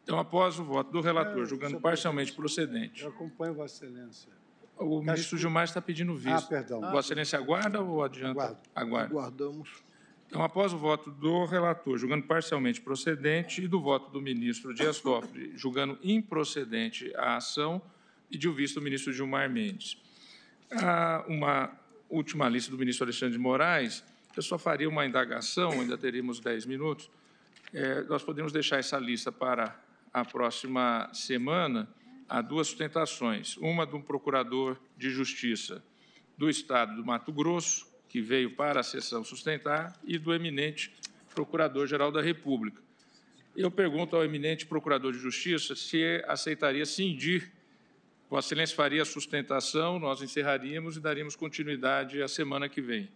Então, após o voto do relator, julgando parcialmente procedente. Eu acompanho Vossa Excelência. O ministro Gilmar está pedindo visto. Perdão. Vossa Excelência aguarda ou adianta? Aguarda. Aguardamos. Então, após o voto do relator, julgando parcialmente procedente, e do voto do ministro Dias Toffoli, julgando improcedente a ação, pediu visto o ministro Gilmar Mendes. Uma última lista do ministro Alexandre de Moraes, eu só faria uma indagação, ainda teríamos 10 minutos. Nós podemos deixar essa lista para a próxima semana. Há 2 sustentações, uma do procurador de Justiça do Estado do Mato Grosso, que veio para a sessão sustentar, e do eminente Procurador-Geral da República. Eu pergunto ao eminente Procurador de Justiça se aceitaria cindir. Vossa Excelência faria a sustentação, nós encerraríamos e daríamos continuidade a semana que vem,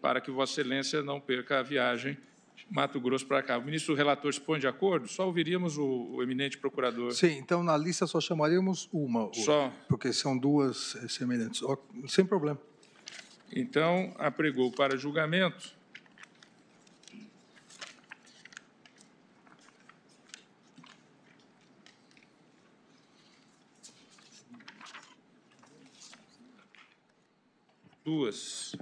para que Vossa Excelência não perca a viagem de Mato Grosso para cá. O ministro relator se põe de acordo? Só ouviríamos o eminente procurador. Sim, então na lista só chamaríamos uma. Só? Porque são 2 semelhantes. Sem problema. Então, apregou para julgamento. Duas.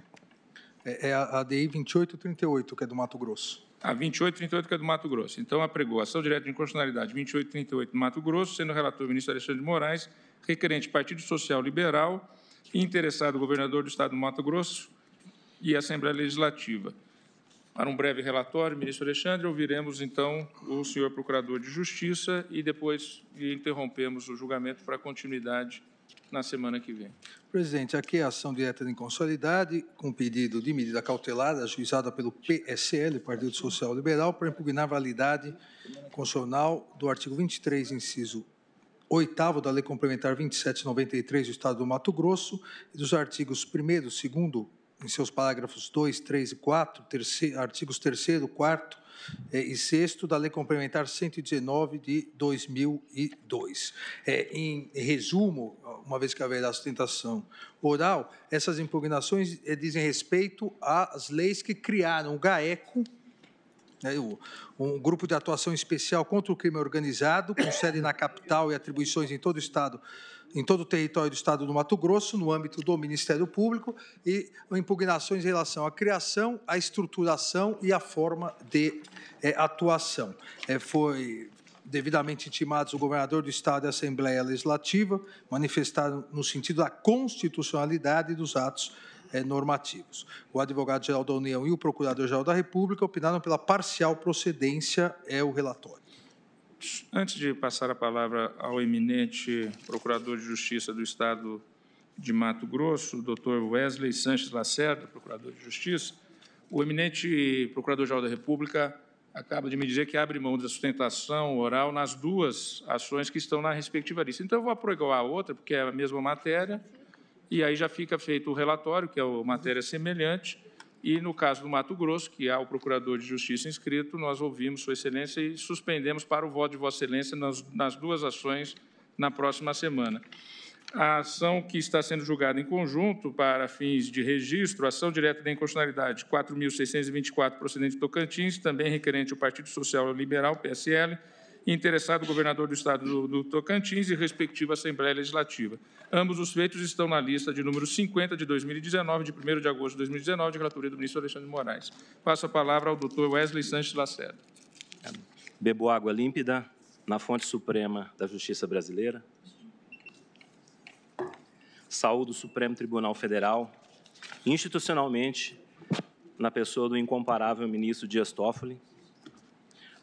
É a ADI 2838, que é do Mato Grosso. A 2838, que é do Mato Grosso. Então, apregou ação direta de inconstitucionalidade 2838 do Mato Grosso, sendo relator o ministro Alexandre de Moraes, requerente Partido Social Liberal, interessado o governador do Estado do Mato Grosso e a Assembleia Legislativa. Para um breve relatório, ministro Alexandre, ouviremos, então, o senhor Procurador de Justiça e depois interrompemos o julgamento para continuidade na semana que vem. Presidente, aqui é a ação direta de inconstitucionalidade, com pedido de medida cautelar, ajuizada pelo PSL, Partido Social Liberal, para impugnar a validade constitucional do artigo 23, inciso 8º da Lei Complementar 2793 do Estado do Mato Grosso e dos artigos 1º, 2º, em seus parágrafos 2, 3 e 4, artigos 3º, 4º e 6º da Lei Complementar 119 de 2002. Em resumo, uma vez que haverá sustentação oral, essas impugnações dizem respeito às leis que criaram o GAECO Um grupo de atuação especial contra o crime organizado, com sede na capital e atribuições em todo o Estado, em todo o território do Estado do Mato Grosso, no âmbito do Ministério Público, e impugnações em relação à criação, à estruturação e à forma de atuação. Foi devidamente intimados o governador do Estado e a Assembleia Legislativa, manifestaram no sentido da constitucionalidade dos atos normativos. O advogado-geral da União e o procurador-geral da República opinaram pela parcial procedência o relatório. Antes de passar a palavra ao eminente procurador de Justiça do Estado de Mato Grosso, o doutor Wesley Sanches Lacerda, procurador de Justiça, o eminente procurador-geral da República acaba de me dizer que abre mão da sustentação oral nas duas ações que estão na respectiva lista. Então, eu vou aprovar a outra, porque é a mesma matéria, e aí já fica feito o relatório, que é uma matéria semelhante, e no caso do Mato Grosso, que há o procurador de Justiça inscrito, nós ouvimos Sua Excelência e suspendemos para o voto de Vossa Excelência nas duas ações na próxima semana. A ação que está sendo julgada em conjunto para fins de registro, ação direta da inconstitucionalidade 4.624, procedente de Tocantins, também requerente ao Partido Social Liberal, PSL, interessado o governador do Estado do Tocantins e respectiva Assembleia Legislativa. Ambos os feitos estão na lista de número 50 de 2019, de 1º de agosto de 2019, de relatoria do ministro Alexandre de Moraes. Passo a palavra ao doutor Wesley Sanches Lacerda. Bebo água límpida na fonte suprema da Justiça brasileira. Saúdo o Supremo Tribunal Federal, institucionalmente, na pessoa do incomparável ministro Dias Toffoli.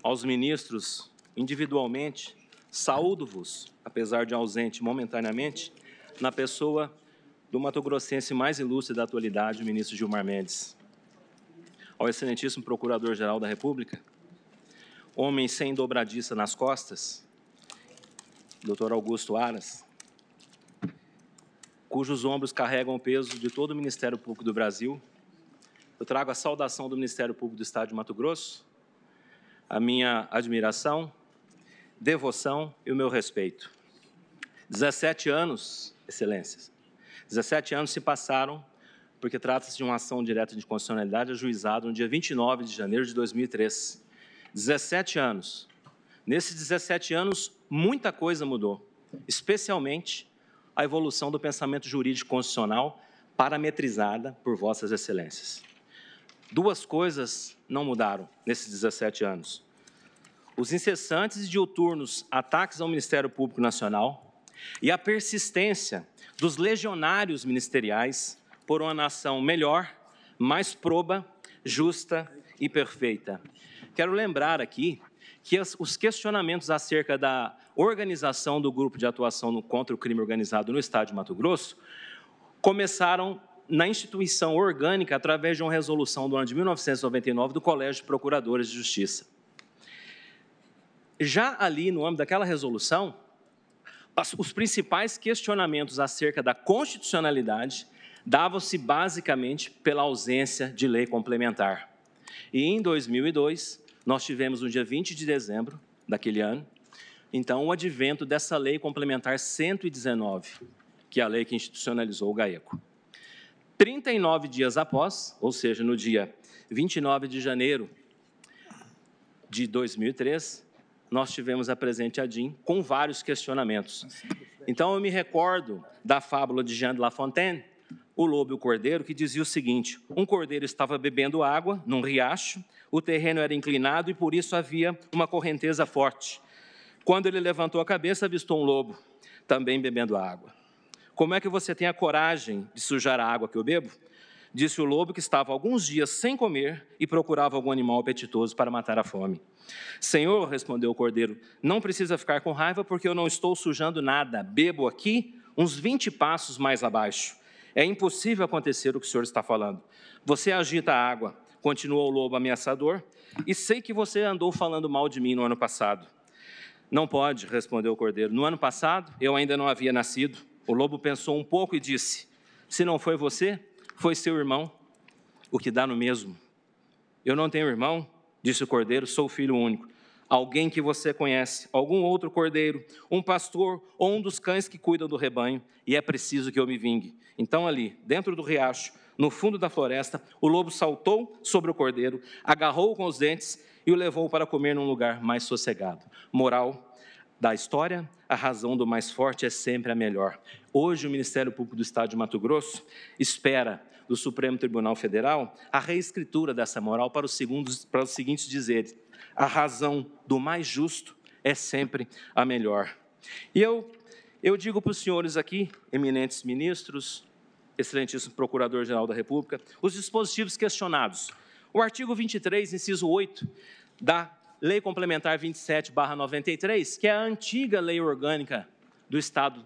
Aos ministros, individualmente, saúdo-vos, apesar de ausente momentaneamente, na pessoa do mato-grossense mais ilustre da atualidade, o ministro Gilmar Mendes. Ao excelentíssimo Procurador-Geral da República, homem sem dobradiça nas costas, doutor Augusto Aras, cujos ombros carregam o peso de todo o Ministério Público do Brasil, eu trago a saudação do Ministério Público do Estado de Mato Grosso, a minha admiração, devoção e o meu respeito. 17 anos, excelências, 17 anos se passaram porque trata-se de uma ação direta de inconstitucionalidade ajuizada no dia 29 de janeiro de 2003. 17 anos. Nesses 17 anos, muita coisa mudou, especialmente a evolução do pensamento jurídico constitucional parametrizada por vossas excelências. Duas coisas não mudaram nesses 17 anos. Os incessantes e diuturnos ataques ao Ministério Público Nacional e a persistência dos legionários ministeriais por uma nação melhor, mais proba, justa e perfeita. Quero lembrar aqui que os questionamentos acerca da organização do Grupo de Atuação contra o Crime Organizado no Estado de Mato Grosso começaram na instituição orgânica através de uma resolução do ano de 1999 do Colégio de Procuradores de Justiça. Já ali, no âmbito daquela resolução, os principais questionamentos acerca da constitucionalidade davam-se basicamente pela ausência de lei complementar. E em 2002, nós tivemos no dia 20 de dezembro daquele ano, então, o advento dessa lei complementar 119, que é a lei que institucionalizou o GAECO. 39 dias após, ou seja, no dia 29 de janeiro de 2003, nós tivemos a presente ADIM com vários questionamentos. Então, eu me recordo da fábula de Jean de La Fontaine, O Lobo e o Cordeiro, que dizia o seguinte: um cordeiro estava bebendo água num riacho, o terreno era inclinado e por isso havia uma correnteza forte. Quando ele levantou a cabeça, avistou um lobo, também bebendo água. Como é que você tem a coragem de sujar a água que eu bebo? Disse o lobo, que estava alguns dias sem comer e procurava algum animal apetitoso para matar a fome. Senhor, respondeu o cordeiro, não precisa ficar com raiva porque eu não estou sujando nada. Bebo aqui uns 20 passos mais abaixo. É impossível acontecer o que o senhor está falando. Você agita a água, continuou o lobo ameaçador, e sei que você andou falando mal de mim no ano passado. Não pode, respondeu o cordeiro. No ano passado, eu ainda não havia nascido. O lobo pensou um pouco e disse, se não foi você, foi seu irmão, o que dá no mesmo. Eu não tenho irmão, disse o cordeiro, sou filho único. Alguém que você conhece, algum outro cordeiro, um pastor ou um dos cães que cuidam do rebanho, e é preciso que eu me vingue. Então ali, dentro do riacho, no fundo da floresta, o lobo saltou sobre o cordeiro, agarrou-o com os dentes e o levou para comer num lugar mais sossegado. Moral da história: a razão do mais forte é sempre a melhor. Hoje, o Ministério Público do Estado de Mato Grosso espera do Supremo Tribunal Federal a reescritura dessa moral para os seguintes dizeres: a razão do mais justo é sempre a melhor. E eu digo para os senhores aqui, eminentes ministros, excelentíssimo Procurador-Geral da República, os dispositivos questionados. O artigo 23, inciso 8, da Lei Complementar 27/93, que é a antiga lei orgânica do Estado,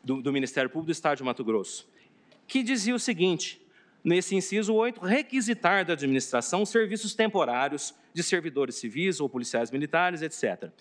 do Ministério Público do Estado de Mato Grosso, que dizia o seguinte, nesse inciso 8, requisitar da administração serviços temporários de servidores civis ou policiais militares, etc.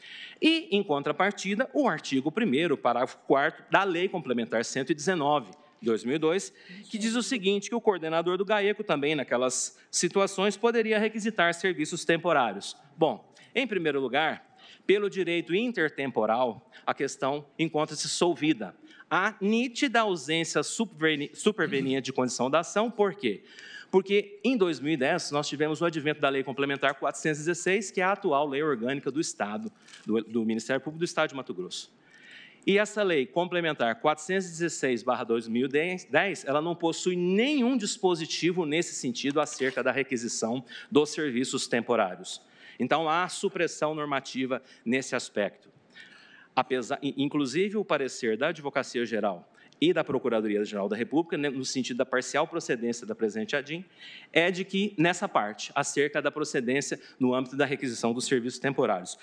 E, em contrapartida, o artigo 1º, parágrafo 4º, da Lei Complementar 119, 2002, que diz o seguinte, que o coordenador do GAECO também, naquelas situações, poderia requisitar serviços temporários. Bom, em primeiro lugar, pelo direito intertemporal, a questão encontra-se solvida. Há nítida ausência superveniente de condição da ação, por quê? Porque, em 2010, nós tivemos o advento da Lei Complementar 416, que é a atual lei orgânica do Estado, do Ministério Público do Estado de Mato Grosso. E essa lei complementar 416/2010, ela não possui nenhum dispositivo nesse sentido acerca da requisição dos serviços temporários. Então, há supressão normativa nesse aspecto. Inclusive, o parecer da Advocacia Geral e da Procuradoria-Geral da República, no sentido da parcial procedência da presente ADIM, é de que, nessa parte, acerca da procedência no âmbito da requisição dos serviços temporários.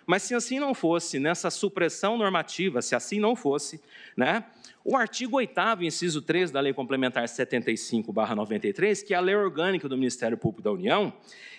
Mas se assim não fosse, nessa supressão normativa, se assim não fosse, né, o artigo 8º, inciso 3 da Lei Complementar 75/93, que é a lei orgânica do Ministério Público da União,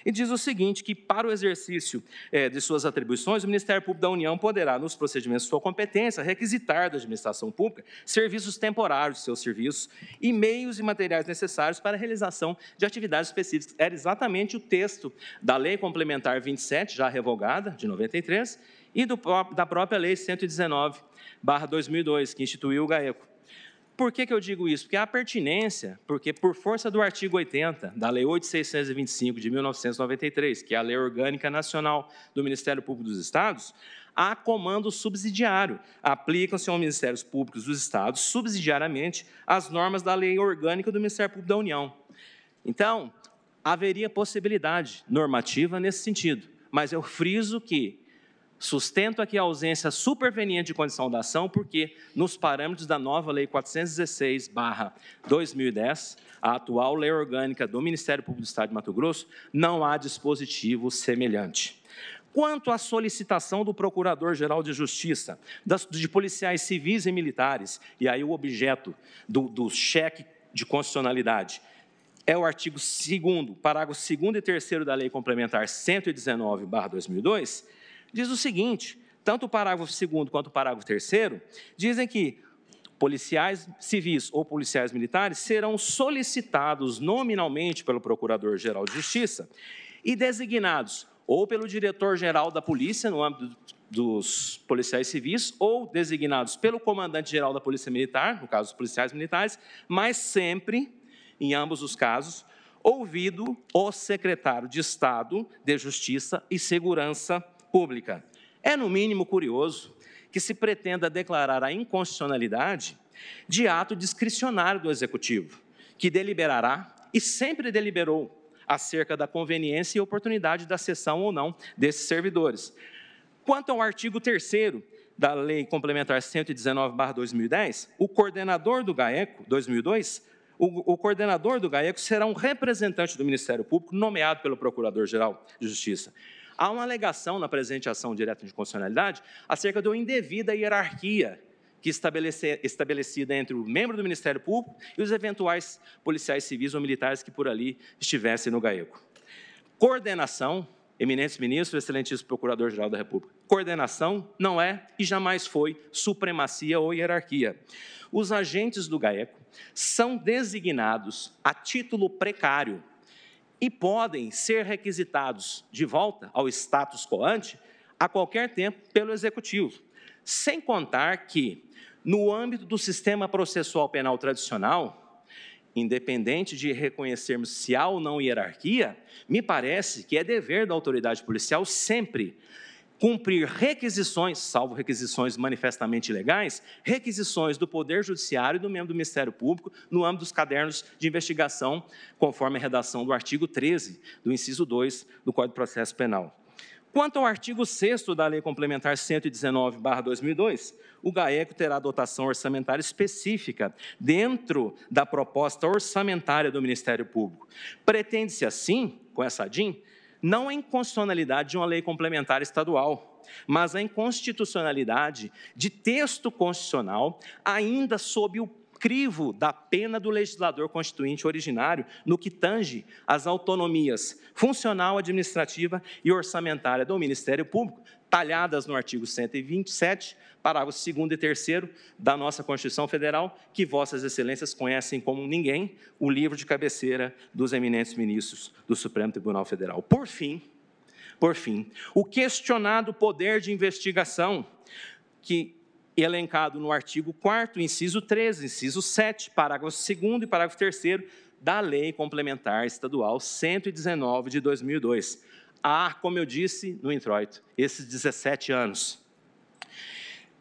e diz o seguinte, que para o exercício de suas atribuições, o Ministério Público da União poderá, nos procedimentos de sua competência, requisitar da administração pública serviços temporários de seus serviços e meios e materiais necessários para a realização de atividades específicas. Era exatamente o texto da Lei Complementar 27, já revogada, de 93, e da própria Lei 119/2002, que instituiu o GAECO. Por que eu digo isso? Porque há pertinência, porque por força do artigo 80 da Lei 8.625 de 1993, que é a Lei Orgânica Nacional do Ministério Público dos Estados, há comando subsidiário. Aplicam-se aos Ministérios Públicos dos Estados, subsidiariamente, as normas da Lei Orgânica do Ministério Público da União. Então, haveria possibilidade normativa nesse sentido, mas eu friso que sustento aqui a ausência superveniente de condição da ação, porque nos parâmetros da nova Lei 416/2010, a atual lei orgânica do Ministério Público do Estado de Mato Grosso, não há dispositivo semelhante. Quanto à solicitação do Procurador-Geral de Justiça, de policiais civis e militares, e aí o objeto do cheque de constitucionalidade, é o artigo 2º, parágrafo 2º e 3º da Lei Complementar 119/2002, diz o seguinte, tanto o parágrafo 2º quanto o parágrafo 3º, dizem que policiais civis ou policiais militares serão solicitados nominalmente pelo Procurador-Geral de Justiça e designados ou pelo Diretor-Geral da Polícia, no âmbito dos policiais civis, ou designados pelo Comandante-Geral da Polícia Militar, no caso dos policiais militares, mas sempre, em ambos os casos, ouvido o Secretário de Estado de Justiça e Segurança Pública. É, no mínimo, curioso que se pretenda declarar a inconstitucionalidade de ato discricionário do Executivo, que deliberará e sempre deliberou acerca da conveniência e oportunidade da cessão ou não desses servidores. Quanto ao artigo 3º da Lei Complementar 119/2010, o coordenador do GAECO, 2002, o coordenador do GAECO será um representante do Ministério Público nomeado pelo Procurador-Geral de Justiça. Há uma alegação na presente ação direta de constitucionalidade acerca da indevida hierarquia que estabelecida entre o membro do Ministério Público e os eventuais policiais civis ou militares que por ali estivessem no GAECO. Coordenação, eminentes ministros, excelentíssimo Procurador-Geral da República, coordenação não é e jamais foi supremacia ou hierarquia. Os agentes do GAECO são designados a título precário e podem ser requisitados de volta ao status quo ante a qualquer tempo pelo Executivo, sem contar que, no âmbito do sistema processual penal tradicional, independente de reconhecermos se há ou não hierarquia, me parece que é dever da autoridade policial sempre cumprir requisições, salvo requisições manifestamente ilegais, requisições do Poder Judiciário e do membro do Ministério Público no âmbito dos cadernos de investigação, conforme a redação do artigo 13 do inciso 2 do Código de Processo Penal. Quanto ao artigo 6º da Lei Complementar 119/2002, o GAECO terá dotação orçamentária específica dentro da proposta orçamentária do Ministério Público. Pretende-se assim, com essa ADIM, não a inconstitucionalidade de uma lei complementar estadual, mas a inconstitucionalidade de texto constitucional ainda sob o crivo da pena do legislador constituinte originário no que tange às autonomias funcional, administrativa e orçamentária do Ministério Público, talhadas no artigo 127, parágrafos 2º e 3º da nossa Constituição Federal, que vossas excelências conhecem como ninguém, o livro de cabeceira dos eminentes ministros do Supremo Tribunal Federal. Por fim, o questionado poder de investigação, que elencado no artigo 4º, inciso 13, inciso 7, parágrafo 2º e parágrafo 3º da Lei Complementar Estadual 119 de 2002. Há, como eu disse no introito, esses 17 anos.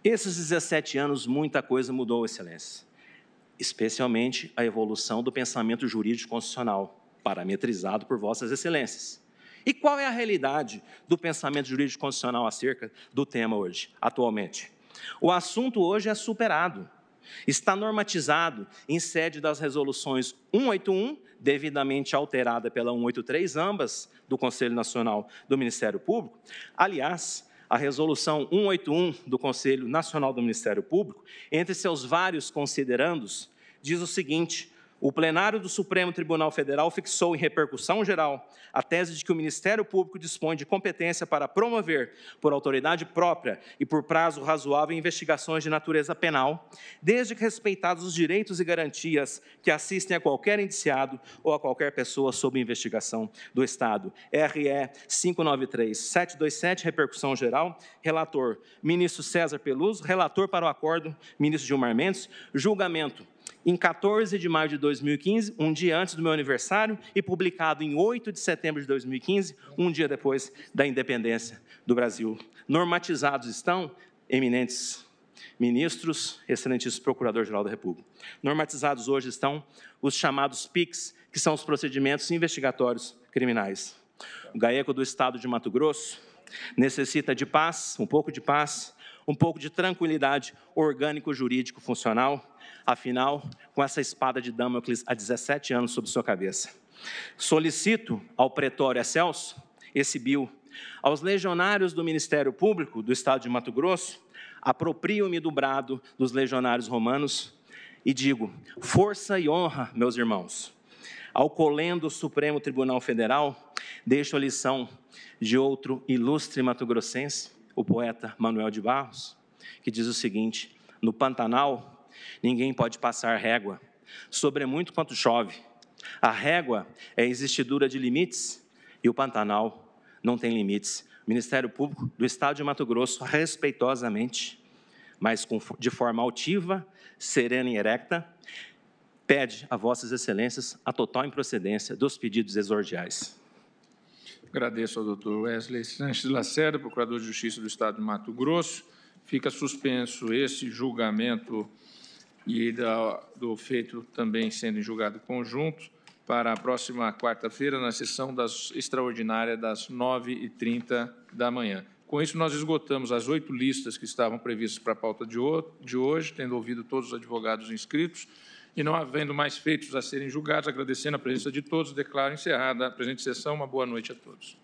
Esses 17 anos, muita coisa mudou, excelência, especialmente a evolução do pensamento jurídico constitucional, parametrizado por vossas excelências. E qual é a realidade do pensamento jurídico constitucional acerca do tema hoje, atualmente? O assunto hoje é superado, está normatizado em sede das resoluções 181, devidamente alterada pela 183, ambas do Conselho Nacional do Ministério Público. Aliás, a resolução 181 do Conselho Nacional do Ministério Público, entre seus vários considerandos, diz o seguinte: o plenário do Supremo Tribunal Federal fixou em repercussão geral a tese de que o Ministério Público dispõe de competência para promover, por autoridade própria e por prazo razoável, investigações de natureza penal, desde que respeitados os direitos e garantias que assistem a qualquer indiciado ou a qualquer pessoa sob investigação do Estado. RE 593-727, repercussão geral. Relator, ministro César Peluso. Relator para o acordo, ministro Gilmar Mendes. Julgamento em 14 de maio de 2015, um dia antes do meu aniversário, e publicado em 8 de setembro de 2015, um dia depois da independência do Brasil. Normatizados estão, eminentes ministros, excelentíssimo Procurador-Geral da República. Normatizados hoje estão os chamados PICs, que são os procedimentos investigatórios criminais. O GAECO do Estado de Mato Grosso necessita de paz, um pouco de tranquilidade orgânico-jurídico-funcional. Afinal, com essa espada de Damocles há 17 anos sobre sua cabeça. Solicito ao pretório excelso, exibio, aos legionários do Ministério Público do Estado de Mato Grosso, aproprio-me do brado dos legionários romanos e digo: força e honra, meus irmãos. Ao colendo Supremo Tribunal Federal, deixo a lição de outro ilustre mato-grossense, o poeta Manuel de Barros, que diz o seguinte: no Pantanal, ninguém pode passar régua sobre muito quanto chove. A régua é a existidura de limites e o Pantanal não tem limites. O Ministério Público do Estado de Mato Grosso, respeitosamente, mas de forma altiva, serena e erecta, pede a vossas excelências a total improcedência dos pedidos exordiais. Agradeço ao doutor Wesley Sanches Lacerda, Procurador de Justiça do Estado de Mato Grosso. Fica suspenso esse julgamento e do feito também sendo em julgado conjunto para a próxima quarta-feira, na sessão extraordinária das 9h30 da manhã. Com isso, nós esgotamos as 8 listas que estavam previstas para a pauta de hoje, tendo ouvido todos os advogados inscritos, e não havendo mais feitos a serem julgados, agradecendo a presença de todos, declaro encerrada a presente sessão. Uma boa noite a todos.